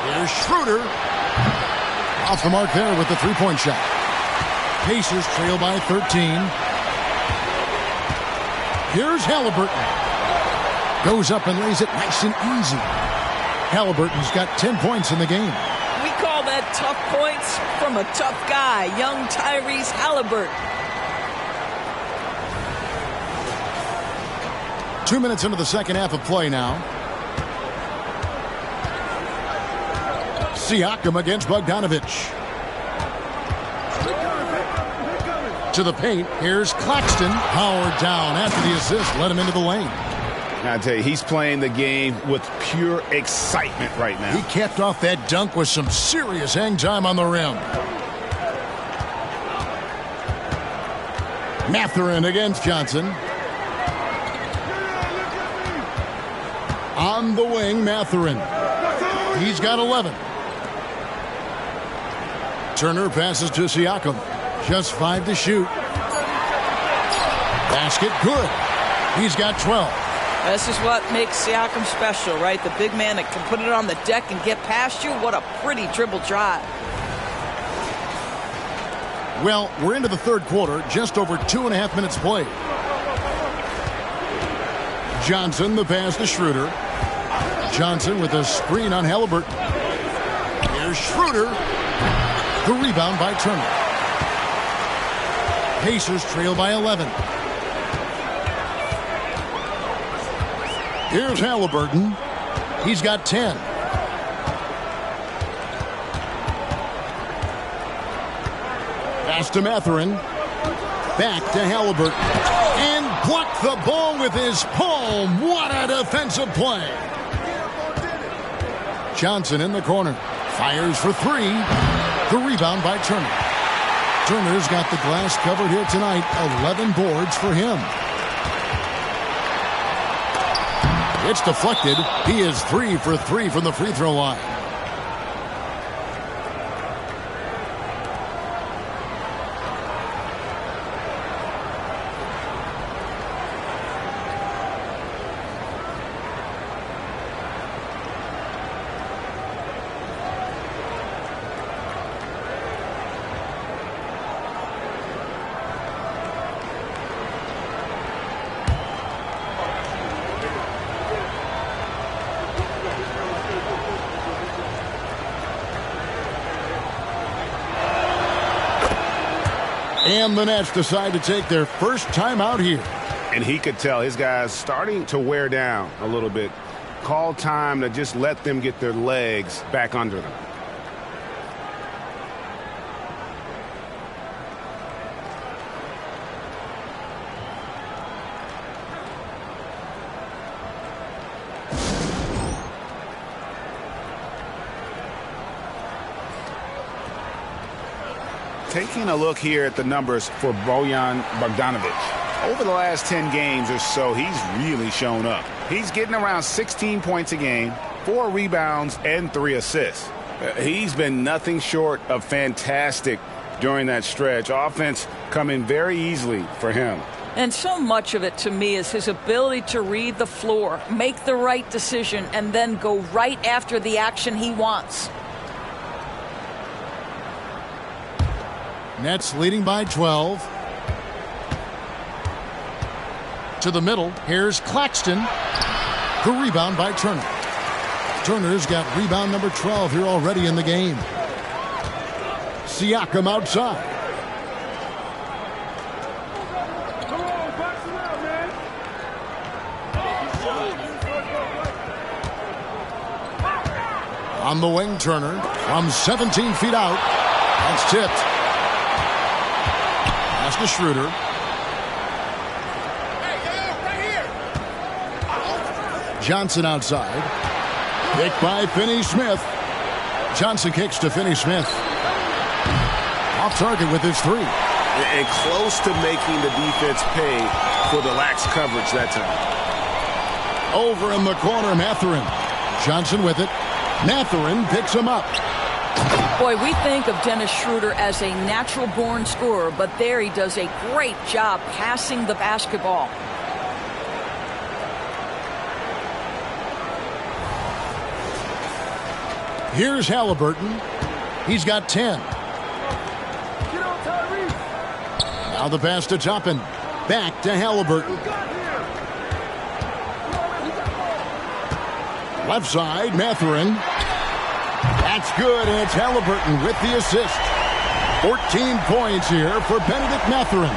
Here's Schroeder. Off the mark there with the three-point shot. Pacers trail by 13. Here's Halliburton. Goes up and lays it nice and easy. Halliburton's got 10 points in the game. We call that tough points from a tough guy, young Tyrese Halliburton. 2 minutes into the second half of play now. Siakam against Bogdanovic. To the paint. Here's Claxton. Powered down after the assist. Let him into the lane. I tell you, he's playing the game with pure excitement right now. He capped off that dunk with some serious hang time on the rim. Mathurin against Johnson. On the wing, Mathurin. He's got 11. Turner passes to Siakam. Just 5 to shoot. Basket good. He's got 12. This is what makes Siakam special, right? The big man that can put it on the deck and get past you. What a pretty dribble drive. Well, we're into the third quarter. Just over 2.5 minutes played. Johnson, the pass to Schroeder. Johnson with a screen on Halliburton. Here's Schroeder. The rebound by Turner. Pacers trail by 11. Here's Halliburton. He's got 10. Pass to Mathurin. Back to Halliburton. And blocked the ball with his palm. What a defensive play. Johnson in the corner. Fires for 3. The rebound by Turner. Turner's got the glass covered here tonight. 11 boards for him. It's deflected. He is 3 for 3 from the free throw line. And the Nets decide to take their first time out here. And he could tell his guys starting to wear down a little bit. Call time to just let them get their legs back under them. Taking a look here at the numbers for Bojan Bogdanovic. Over the last 10 games or so, he's really shown up. He's getting around 16 points a game, 4 rebounds, and 3 assists. He's been nothing short of fantastic during that stretch. Offense coming very easily for him. And so much of it, to me, is his ability to read the floor, make the right decision, and then go right after the action he wants. Nets leading by 12. To the middle, here's Claxton. The rebound by Turner. Turner's got rebound number 12 here already in the game. Siakam outside. On the wing, Turner from 17 feet out. That's tipped. Pass to Schroeder. Johnson outside. Picked by Finney-Smith. Johnson kicks to Finney-Smith. Off target with his 3. And close to making the defense pay for the lax coverage that time. Over in the corner, Mathurin. Johnson with it. Mathurin picks him up. Boy, we think of Dennis Schroeder as a natural-born scorer, but there he does a great job passing the basketball. Here's Halliburton. He's got 10. Now the pass to Toppin. Back to Halliburton. Left side, Mathurin. That's good, and it's Halliburton with the assist. 14 points here for Benedict Mathurin.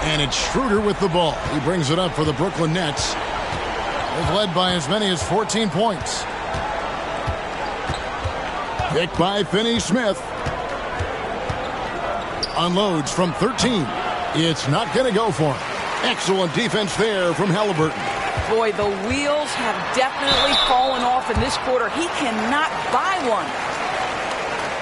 And it's Schroeder with the ball. He brings it up for the Brooklyn Nets. They've led by as many as 14 points. Picked by Finney-Smith. Unloads from 13. It's not going to go for him. Excellent defense there from Halliburton. Boy, the wheels have definitely fallen off in this quarter. He cannot buy one.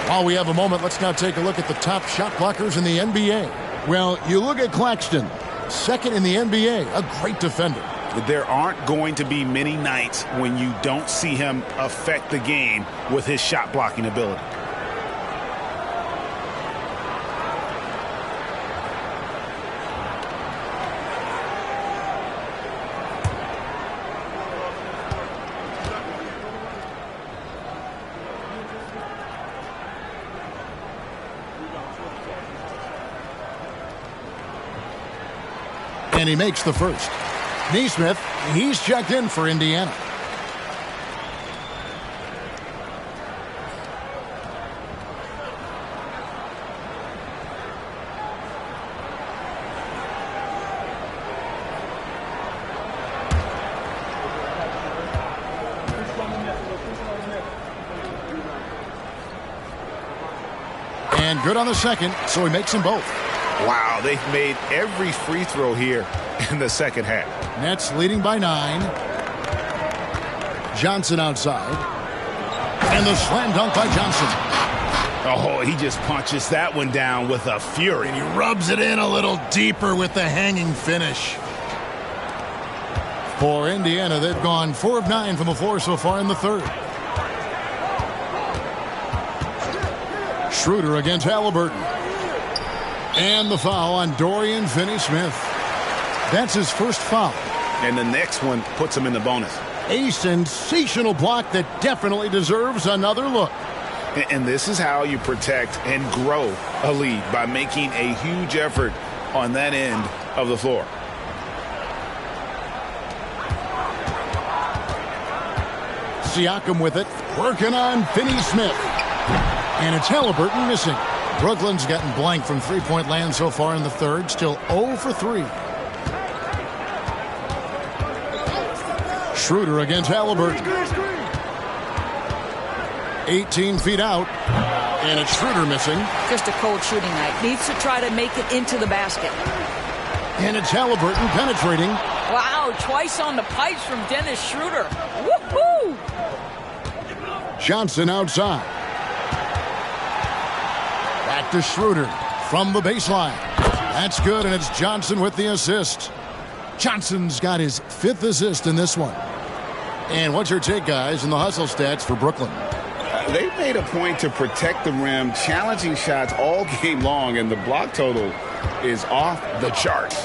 While we have a moment, let's now take a look at the top shot blockers in the NBA. Well, you look at Claxton, second in the NBA, a great defender. There aren't going to be many nights when you don't see him affect the game with his shot blocking ability. And he makes the first. Nesmith, he's checked in for Indiana. And good on the second, so he makes them both. Wow, they've made every free throw here in the second half. Nets leading by 9. Johnson outside. And the slam dunk by Johnson. Oh, he just punches that one down with a fury. And he rubs it in a little deeper with the hanging finish. For Indiana, they've gone 4 of 9 from the floor so far in the third. Schroeder against Halliburton. And the foul on Dorian Finney-Smith. That's his first foul. And the next one puts him in the bonus. A sensational block that definitely deserves another look. And this is how you protect and grow a lead, by making a huge effort on that end of the floor. Siakam with it, working on Finney-Smith. And it's Halliburton missing. Brooklyn's gotten blank from three-point land so far in the third, still 0 for 3. Schroeder against Halliburton. 18 feet out, and it's Schroeder missing. Just a cold shooting night. Needs to try to make it into the basket. And it's Halliburton penetrating. Wow, twice on the pipes from Dennis Schroeder. Woohoo! Johnson outside. Back to Schroeder from the baseline. That's good, and it's Johnson with the assist. Johnson's got his 5th assist in this one. And what's your take, guys, in the hustle stats for Brooklyn? They made a point to protect the rim, challenging shots all game long, and the block total is off the charts.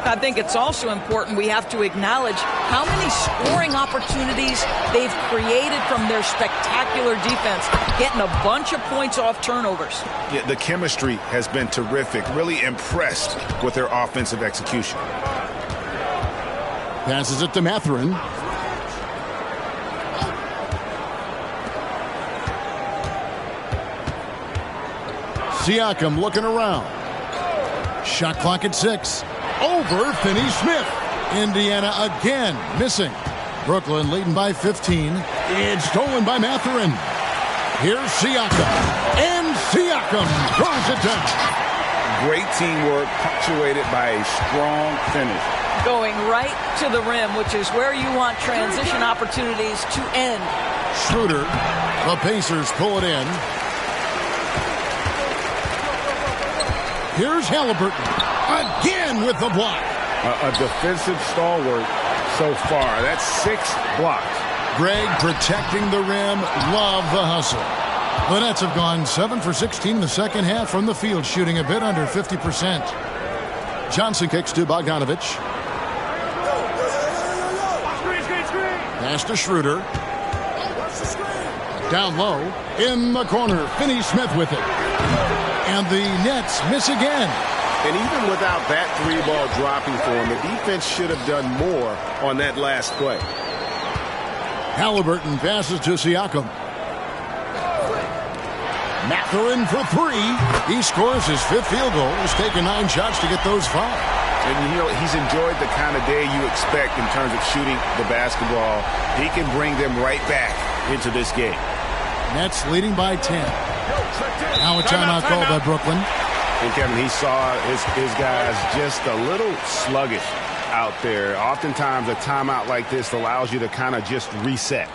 I think it's also important we have to acknowledge how many scoring opportunities they've created from their spectacular defense, getting a bunch of points off turnovers. Yeah, the chemistry has been terrific. Really impressed with their offensive execution. Passes it to Mathurin. Siakam looking around. Shot clock at 6. Over Finney-Smith. Indiana again missing. Brooklyn leading by 15. It's stolen by Mathurin. Here's Siakam. And Siakam throws it down. Great teamwork punctuated by a strong finish. Going right to the rim, which is where you want transition opportunities to end. Schroeder. The Pacers pull it in. Here's Halliburton. Again with the block. A defensive stalwart so far. That's 6 blocks. Greg protecting the rim. Love the hustle. The Nets have gone 7 for 16 in the second half from the field, shooting a bit under 50%. Johnson kicks to Bogdanovich. Pass to Schroeder. Down low. In the corner. Finney-Smith with it. And the Nets miss again. And even without that 3-ball dropping for him, the defense should have done more on that last play. Halliburton passes to Siakam. Mathurin for 3. He scores his 5th field goal. He's taken 9 shots to get those 5. And, you know, he's enjoyed the kind of day you expect in terms of shooting the basketball. He can bring them right back into this game. Nets leading by 10. Now a timeout called by Brooklyn. And Kevin, he saw his guys just a little sluggish out there. Oftentimes a timeout like this allows you to kind of just reset.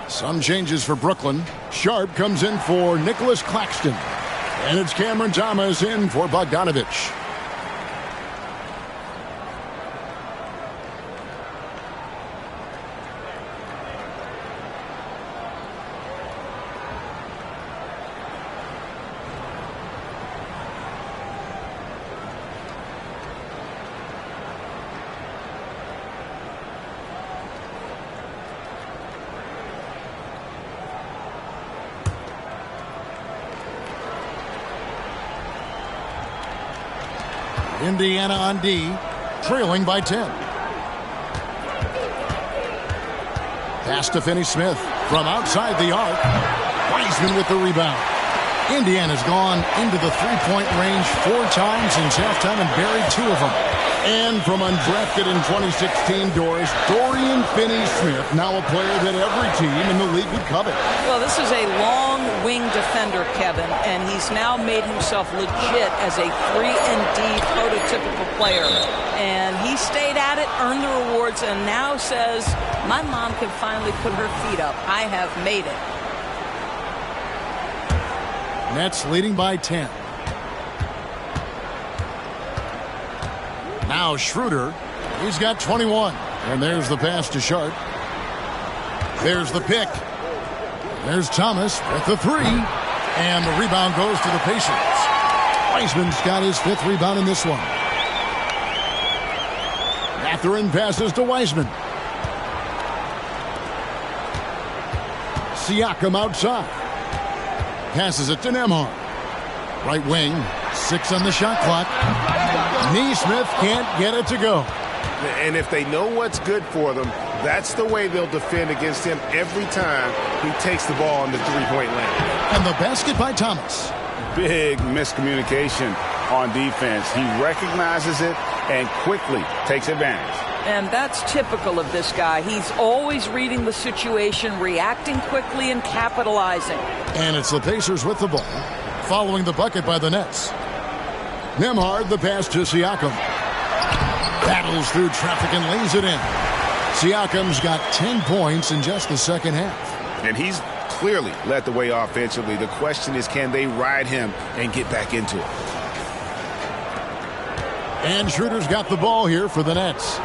Some changes for Brooklyn. Sharp comes in for Nicholas Claxton. And it's Cameron Thomas in for Bogdanovich. Indiana on D, trailing by 10. Pass to Finney-Smith from outside the arc. Wiseman with the rebound. Indiana's gone into the three-point range 4 times since halftime and buried 2 of them. And from undrafted in 2016, Doris, Dorian Finney-Smith, now a player that every team in the league would covet. Well, this is a long wing defender, Kevin, and he's now made himself legit as a 3-and-D prototypical player. And he stayed at it, earned the rewards, and now says, my mom can finally put her feet up. I have made it. Nets leading by 10. Now Schroeder, he's got 21. And there's the pass to Sharp. There's the pick. There's Thomas with the 3. And the rebound goes to the Pacers. Wiseman's got his 5th rebound in this one. Mathurin passes to Wiseman. Siakam outside. Passes it to Nembhard. Right wing. 6 on the shot clock. Nesmith can't get it to go. And if they know what's good for them, that's the way they'll defend against him every time he takes the ball in the three-point land. And the basket by Thomas. Big miscommunication on defense. He recognizes it, and quickly takes advantage. And that's typical of this guy. He's always reading the situation, reacting quickly, and capitalizing. And it's the Pacers with the ball, following the bucket by the Nets. Nembhard, the pass to Siakam. Battles through traffic and lays it in. Siakam's got 10 points in just the second half. And he's clearly led the way offensively. The question is, can they ride him and get back into it? And Schroeder's got the ball here for the Nets.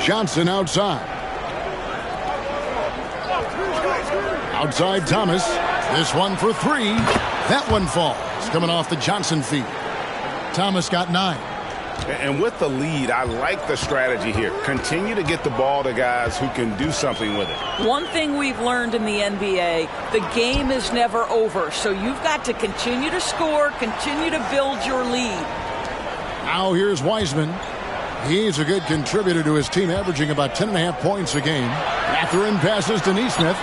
Johnson outside. Outside Thomas. This one for three. That one falls. Coming off the Johnson feed. Thomas got 9. And with the lead, I like the strategy here. Continue to get the ball to guys who can do something with it. One thing we've learned in the NBA, the game is never over. So you've got to continue to score, continue to build your lead. Now here's Wiseman. He's a good contributor to his team, averaging about 10.5 points a game. Mathurin passes to Nesmith.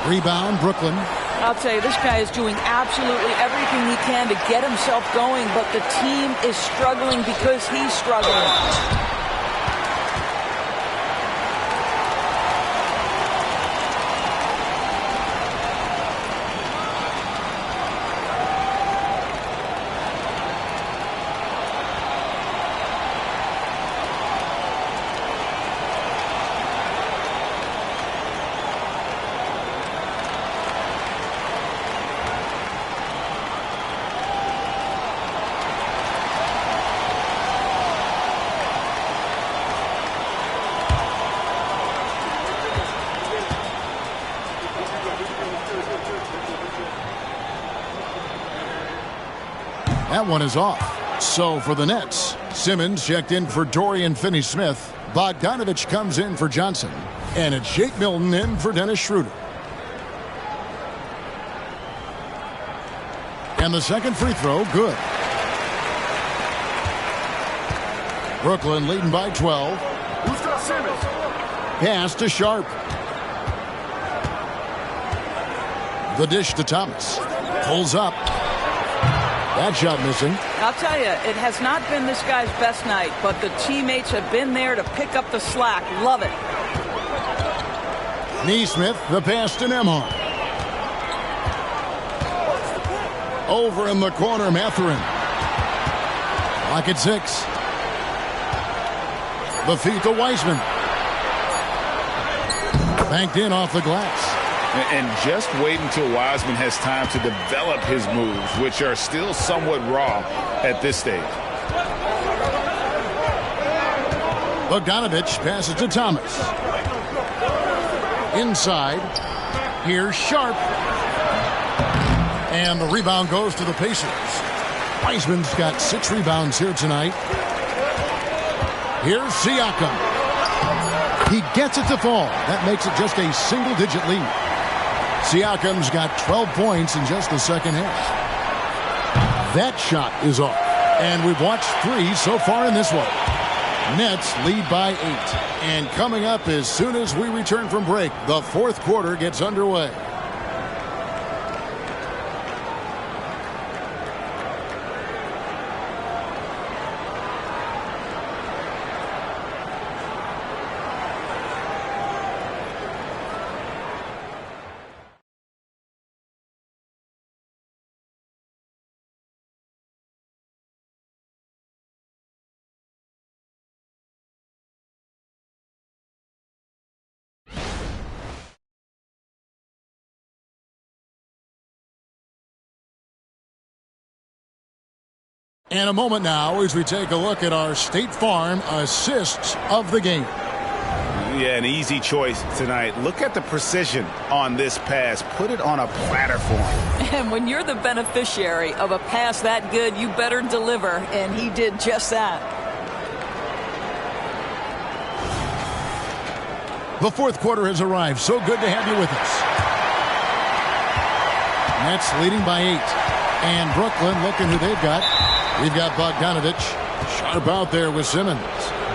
Rebound, Brooklyn. I'll tell you, this guy is doing absolutely everything he can to get himself going, but the team is struggling because he's struggling. That one is off. So for the Nets, Simmons checked in for Dorian Finney-Smith. Bogdanovich comes in for Johnson. And it's Shake Milton in for Dennis Schroeder. And the second free throw, good. Brooklyn leading by 12. Who's got Simmons? Pass to Sharp. The dish to Thomas. Pulls up. That shot missing. I'll tell you, it has not been this guy's best night, but the teammates have been there to pick up the slack. Love it. Nesmith, the pass to Nembhard. Over in the corner, Mathurin. Lock at 6. The feed to Wiseman. Banked in off the glass. And just wait until Wiseman has time to develop his moves, which are still somewhat raw at this stage. Bogdanovich passes to Thomas. Inside. Here's Sharp. And the rebound goes to the Pacers. Wiseman's got 6 rebounds here tonight. Here's Siakam. He gets it to fall. That makes it just a single-digit lead. Siakam's got 12 points in just the second half. That shot is off. And we've watched 3 so far in this one. Nets lead by 8. And coming up as soon as we return from break, the fourth quarter gets underway. And a moment now as we take a look at our State Farm assists of the game. Yeah, an easy choice tonight. Look at the precision on this pass. Put it on a platter for him. And when you're the beneficiary of a pass that good, you better deliver. And he did just that. The fourth quarter has arrived. So good to have you with us. Nets leading by 8. And Brooklyn looking who they've got. We've got Bogdanovich. Sharp out there with Simmons.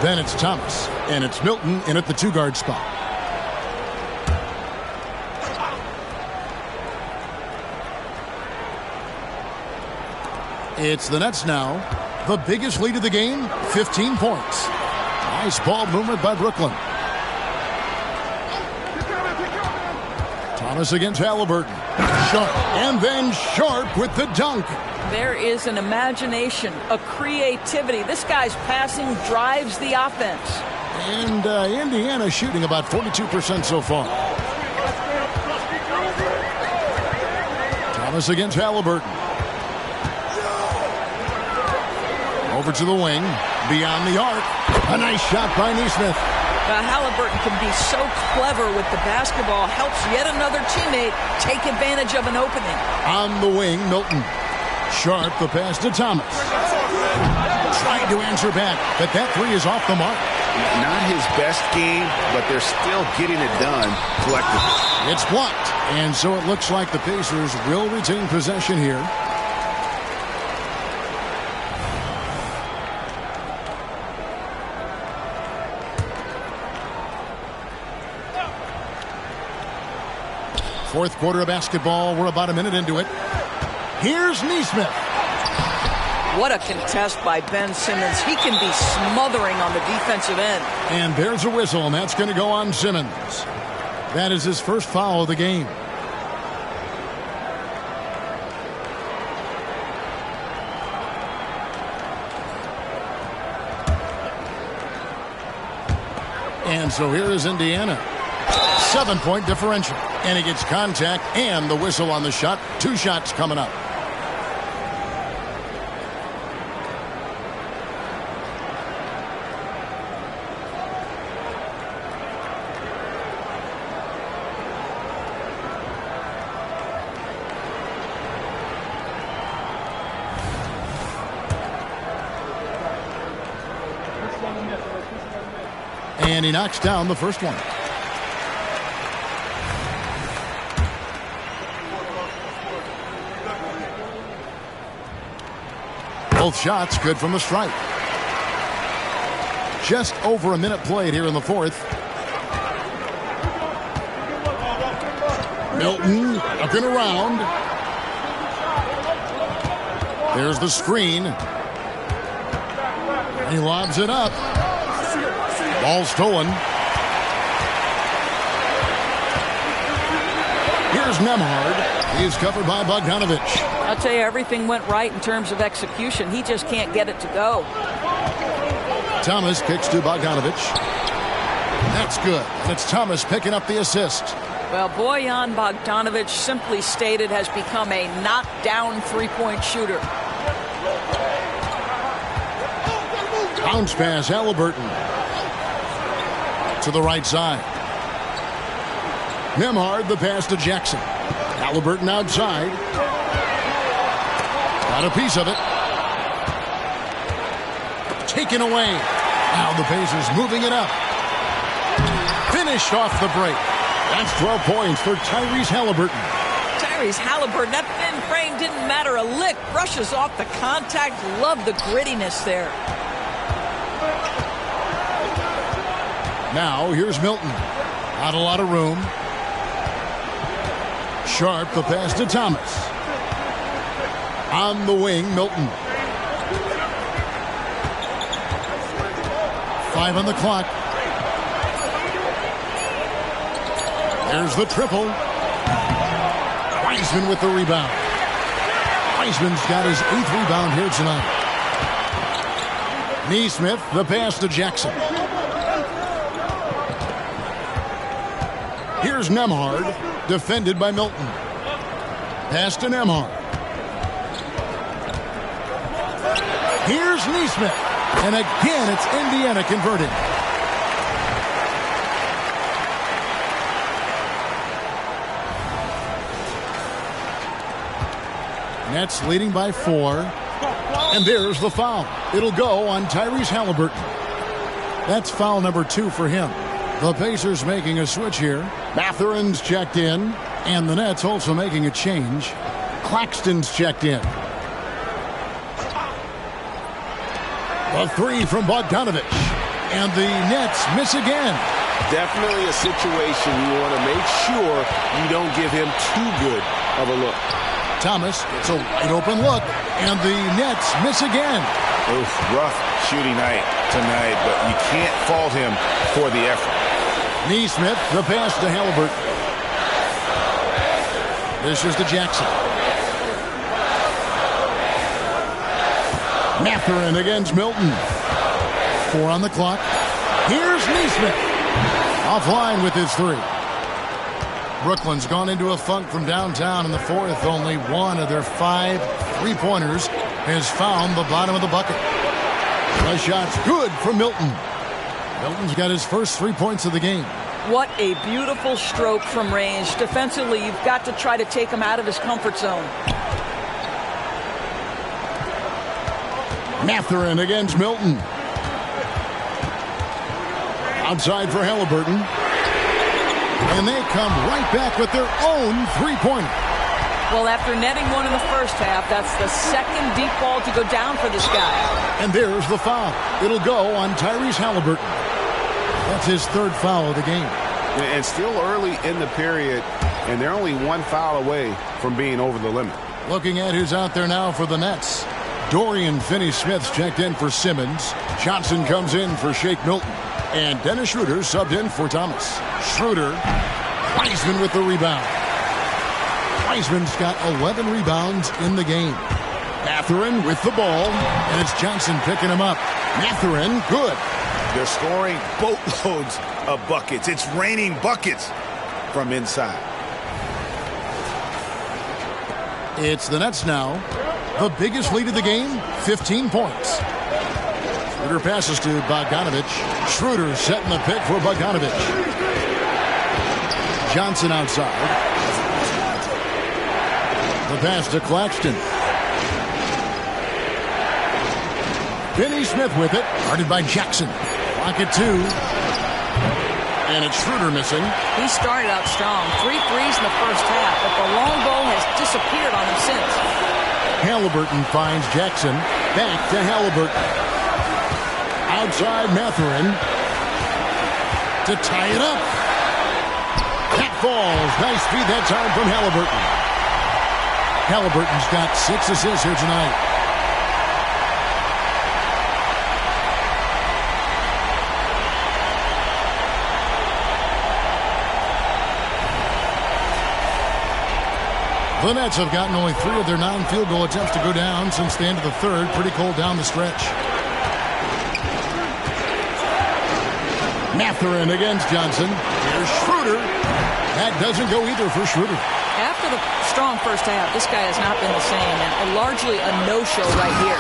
Then it's Thomas. And it's Milton in at the 2-guard spot. It's the Nets now. The biggest lead of the game, 15 points. Nice ball movement by Brooklyn. Thomas against Halliburton. Sharp. And then Sharp with the dunk. There is an imagination, a creativity. This guy's passing drives the offense. And Indiana shooting about 42% so far. Thomas against Halliburton. Over to the wing. Beyond the arc. A nice shot by Nesmith. Halliburton can be so clever with the basketball. Helps yet another teammate take advantage of an opening. On the wing, Milton. Sharp, the pass to Thomas. Trying to answer back, but that three is off the mark. Not his best game, but they're still getting it done collectively. It's blocked, and so it looks like the Pacers will retain possession here. Fourth quarter of basketball. We're about a minute into it. Here's Nesmith. What a contest by Ben Simmons. He can be smothering on the defensive end. And there's a whistle, and that's going to go on Simmons. That is his first foul of the game. And so here is Indiana. 7-point differential. And he gets contact and the whistle on the shot. 2 shots coming up. And he knocks down the first one. Both shots good from the stripe. Just over a minute played here in the fourth. Milton looking around. There's the screen. He lobs it up. Ball stolen. Here's Nembhard. He's covered by Bogdanovich. I'll tell you, everything went right in terms of execution. He just can't get it to go. Thomas kicks to Bogdanovich. That's good. And it's Thomas picking up the assist. Well, Bojan Bogdanovich, simply stated, has become a knockdown three-point shooter. Bounce pass, Halliburton. To the right side. Nembhard, the pass to Jackson. Halliburton outside. Got a piece of it. Taken away. Now the Pacers moving it up. Finished off the break. That's 12 points for Tyrese Halliburton. Tyrese Halliburton, that thin frame didn't matter a lick. Brushes off the contact. Love the grittiness there. Now here's Milton. Not a lot of room. Sharp, the pass to Thomas. On the wing, Milton. 5 on the clock. There's the triple. Wiseman with the rebound. Wiseman's got his 8th rebound here tonight. Nesmith, the pass to Jackson. Here's Nembhard, defended by Milton. Pass to Nembhard. Here's Nesmith. And again, it's Indiana converting. Nets leading by 4. And there's the foul. It'll go on Tyrese Halliburton. That's foul number 2 for him. The Pacers making a switch here. Mathurin's checked in. And the Nets also making a change. Claxton's checked in. A 3 from Bogdanovich. And the Nets miss again. Definitely a situation you want to make sure you don't give him too good of a look. Thomas gets a wide open look, and the Nets miss again. Oof, rough shooting night tonight, but you can't fault him for the effort. Neesmith, the pass to Halliburton. This is to Jackson. Mathurin against Milton. 4 on the clock. Here's Neesmith. Offline with his 3. Brooklyn's gone into a funk from downtown in the fourth. Only one of their 5 3-pointers has found the bottom of the bucket. The shot's good for Milton. Milton's got his first 3 points of the game. What a beautiful stroke from range. Defensively, you've got to try to take him out of his comfort zone. Mathurin against Milton. Outside for Halliburton. And they come right back with their own 3-pointer. Well, after netting one in the first half, that's the second deep ball to go down for this guy. And there's the foul. It'll go on Tyrese Halliburton. That's his 3rd foul of the game. And still early in the period, and they're only 1 foul away from being over the limit. Looking at who's out there now for the Nets. Dorian Finney-Smith's checked in for Simmons. Johnson comes in for Shake Milton. And Dennis Schroeder subbed in for Thomas. Schroeder, Wiseman with the rebound. Wiseman's got 11 rebounds in the game. Mathurin with the ball, and it's Johnson picking him up. Mathurin, good. They're scoring boatloads of buckets. It's raining buckets from inside. It's the Nets now. The biggest lead of the game, 15 points. Schroeder passes to Bogdanovich. Schroeder setting the pick for Bogdanovich. Johnson outside. The pass to Claxton. Finney-Smith with it. Guarded by Jackson. Clock at 2. And it's Schroeder missing. He started out strong. 3 threes in the first half, but the long ball has disappeared on him since. Halliburton finds Jackson. Back to Halliburton. Outside Mathurin. To tie it up. That falls. Nice feed that time from Halliburton. Halliburton's got 6 assists here tonight. The Nets have gotten only 3 of their 9 field goal attempts to go down since the end of the third. Pretty cold down the stretch. Mathurin against Johnson. Here's Schroeder. That doesn't go either for Schroeder. After the strong first half, this guy has not been the same, and largely a no-show right here.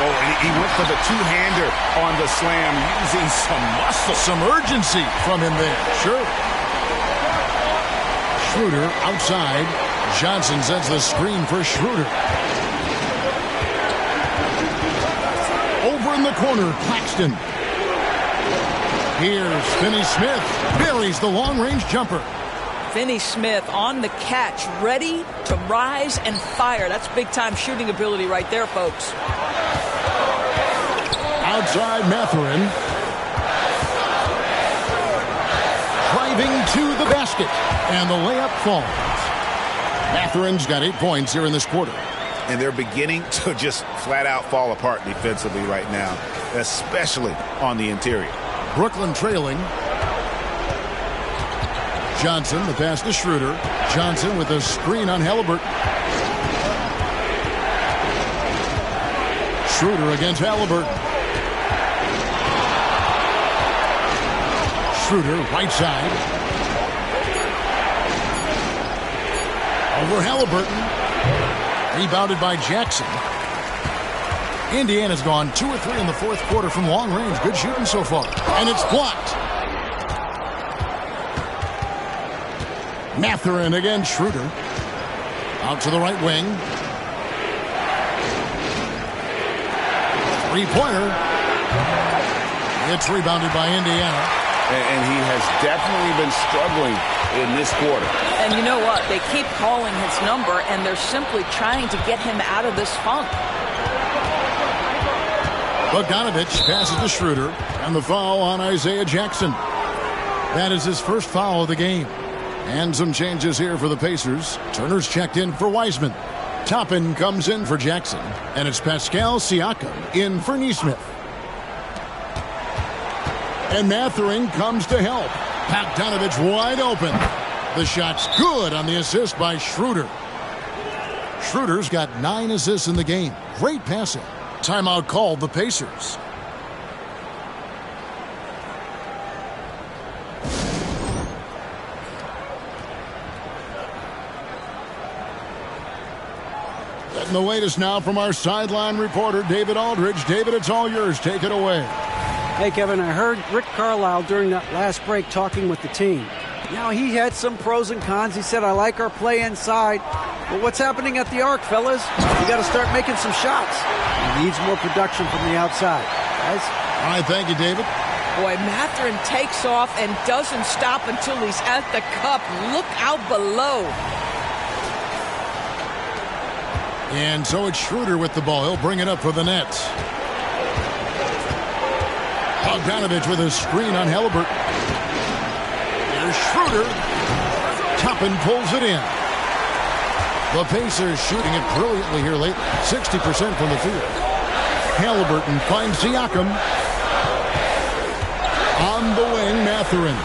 Oh, he went for the two-hander on the slam, using some muscle. Some urgency from him there. Sure. Schroeder outside. Johnson sets the screen for Schroeder. Over in the corner, Claxton. Here's Finney-Smith. Buries the long-range jumper. Finney-Smith on the catch, ready to rise and fire. That's big-time shooting ability right there, folks. Outside Mathurin. Driving to the basket. And the layup falls. Mathurin's got 8 points here in this quarter. And they're beginning to just flat-out fall apart defensively right now, especially on the interior. Brooklyn trailing. Johnson, the pass to Schroeder. Johnson with a screen on Halliburton. Schroeder against Halliburton. Schroeder, right side. Over Halliburton. Rebounded by Jackson. Indiana's gone 2 or 3 in the fourth quarter from long range. Good shooting so far. And it's blocked. Mathurin against Schroeder. Out to the right wing. 3-pointer. It's rebounded by Indiana. And he has definitely been struggling in this quarter. And you know what? They keep calling his number, and they're simply trying to get him out of this funk. Bogdanovich passes to Schroeder, and the foul on Isaiah Jackson. That is his first foul of the game. And some changes here for the Pacers. Turner's checked in for Wiseman. Toppin comes in for Jackson, and it's Pascal Siakam in for Nesmith. And Mathurin comes to help. Bogdanovich wide open. The shot's good on the assist by Schroeder. Schroeder's got 9 assists in the game. Great passing. Timeout called the Pacers. And the latest now from our sideline reporter, David Aldridge. David, it's all yours. Take it away. Hey, Kevin, I heard Rick Carlisle during that last break talking with the team. Now, he had some pros and cons. He said, I like our play inside. But what's happening at the arc, fellas? You got to start making some shots. He needs more production from the outside. Guys? All right, thank you, David. Boy, Mathurin takes off and doesn't stop until he's at the cup. Look out below. And so it's Schroeder with the ball. He'll bring it up for the Nets. Bogdanovich with a screen on Halliburton. Here's Schroeder. Toppin pulls it in. The Pacers shooting it brilliantly here lately. 60% from the field. Halliburton finds Siakam. On the wing, Mathurin.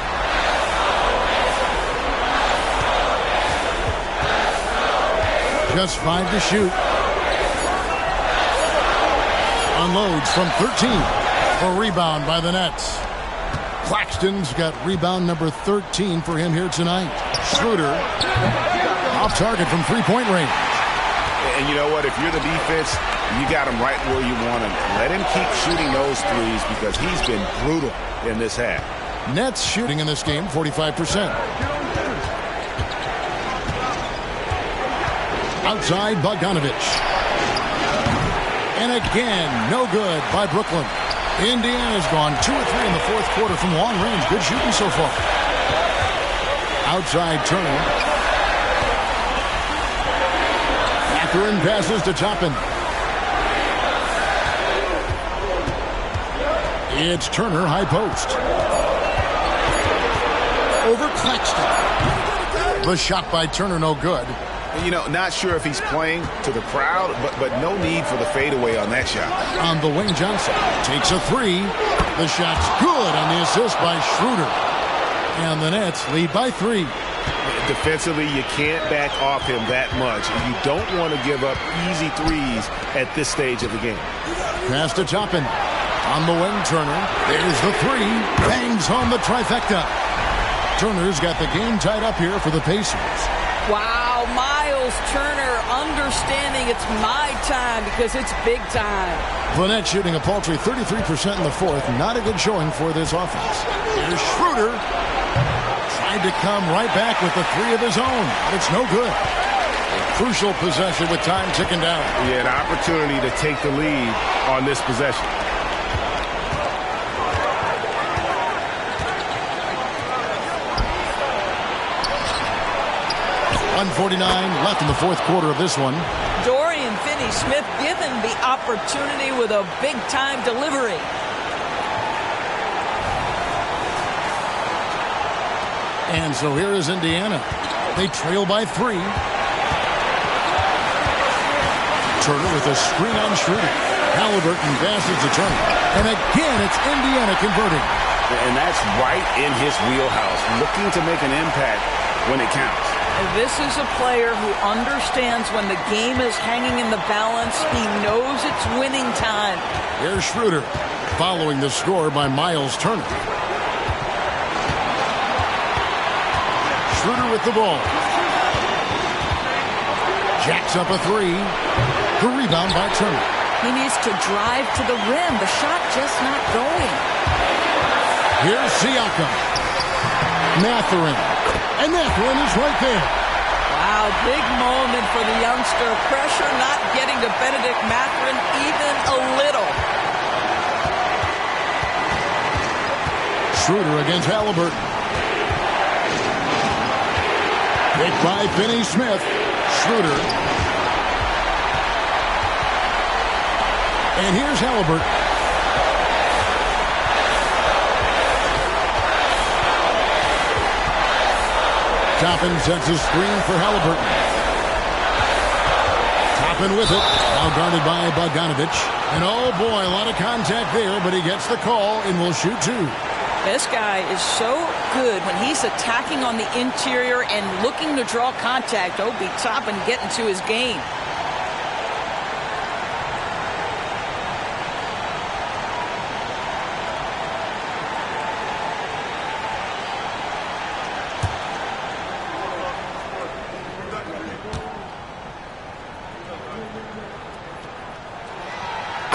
Just 5 to shoot. Unloads from 13. A rebound by the Nets. Claxton's got rebound number 13 for him here tonight. Schroeder off target from three-point range. And you know what? If you're the defense, you got him right where you want him. Let him keep shooting those threes because he's been brutal in this half. Nets shooting in this game 45%. Outside, Bogdanovich. And again, no good by Brooklyn. Indiana's gone 2 or 3 in the fourth quarter from long range. Good shooting so far. Outside Turner. Mathurin passes to Toppin. It's Turner, high post. Over Claxton. The shot by Turner, no good. You know, not sure if he's playing to the crowd, but no need for the fadeaway on that shot. On the wing, Johnson takes a 3. The shot's good on the assist by Schroeder. And the Nets lead by 3. Defensively, you can't back off him that much. You don't want to give up easy threes at this stage of the game. Pass to Toppin. On the wing, Turner. There's the 3. Bangs home the trifecta. Turner's got the game tied up here for the Pacers. Wow, Miles Turner understanding it's my time because it's big time. The Nets shooting a paltry 33% in the fourth. Not a good showing for this offense. Here's Schroeder. Tried to come right back with the 3 of his own. But it's no good. A crucial possession with time ticking down. Yeah, an opportunity to take the lead on this possession. 1:49 left in the fourth quarter of this one. Dorian Finney-Smith given the opportunity with a big-time delivery. And so here is Indiana. They trail by 3. Turner with a screen on Schroeder. Halliburton passes to Turner. And again, it's Indiana converting. And that's right in his wheelhouse, looking to make an impact when it counts. This is a player who understands when the game is hanging in the balance. He knows it's winning time. Here's Schroeder following the score by Miles Turner. Schroeder with the ball. Jacks up a 3. The rebound by Turner. He needs to drive to the rim. The shot just not going. Here's Siakam. Mathurin. And Mathurin is right there. Wow, big moment for the youngster. Pressure not getting to Benedict Mathurin even a little. Schroeder against Halliburton. Hit by Finney-Smith. Schroeder. And here's Halliburton. Toppin sets a screen for Halliburton. Toppin with it. Now guarded by Bogdanovich. And oh boy, a lot of contact there, but he gets the call and will shoot two. This guy is so good when he's attacking on the interior and looking to draw contact. Obi Toppin getting to his game.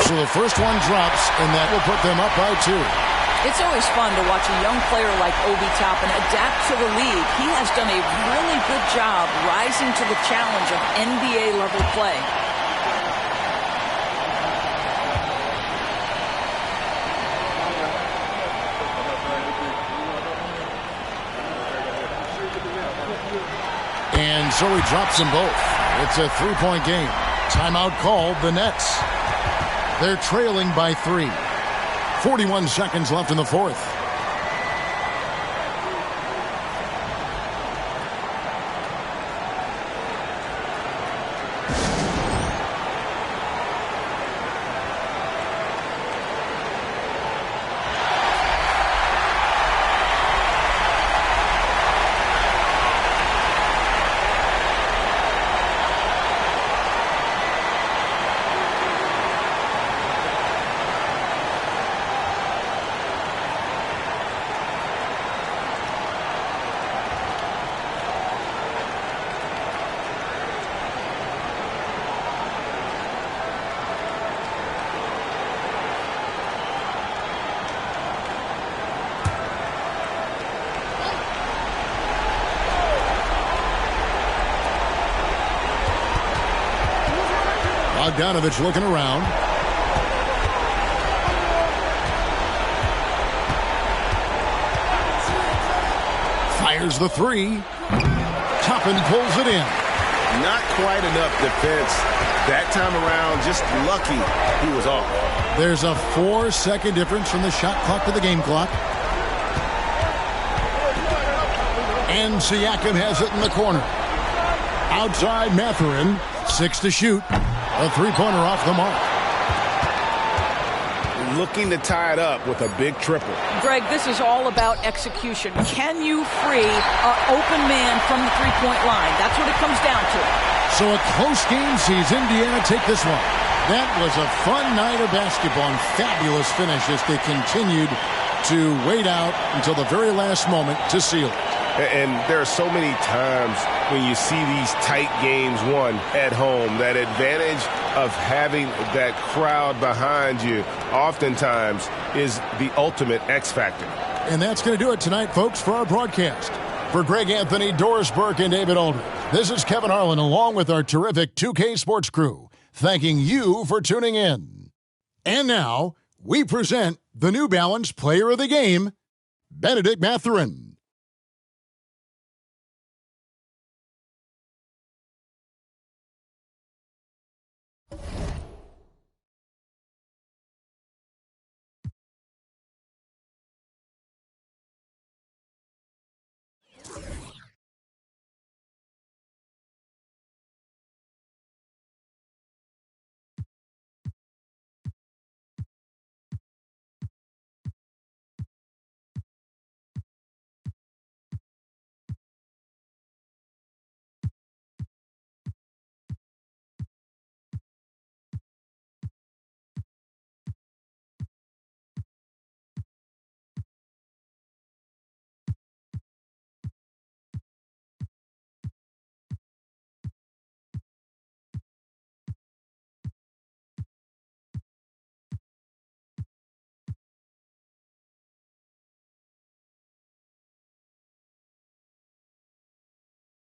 So the first one drops, and that will put them up by 2. It's always fun to watch a young player like Obi Toppin adapt to the league. He has done a really good job rising to the challenge of NBA-level play. And so he drops them both. It's a three-point game. Timeout called the Nets. They're trailing by 3. 41 seconds left in the fourth. Bogdanovich looking around. Fires the three. Toppin pulls it in. Not quite enough defense that time around. Just lucky he was off. There's a 4-second difference from the shot clock to the game clock. And Siakam has it in the corner. Outside Mathurin. 6 to shoot. A three-pointer off the mark. Looking to tie it up with a big triple. Greg, this is all about execution. Can you free an open man from the three-point line? That's what it comes down to. So a close game sees Indiana take this one. That was a fun night of basketball and fabulous finish as they continued to wait out until the very last moment to seal it. And there are so many times when you see these tight games won at home, that advantage of having that crowd behind you oftentimes is the ultimate X factor. And that's going to do it tonight, folks, for our broadcast. For Greg Anthony, Doris Burke, and David Aldridge, this is Kevin Harlan along with our terrific 2K Sports crew, thanking you for tuning in. And now, we present the New Balance Player of the Game, Benedict Mathurin.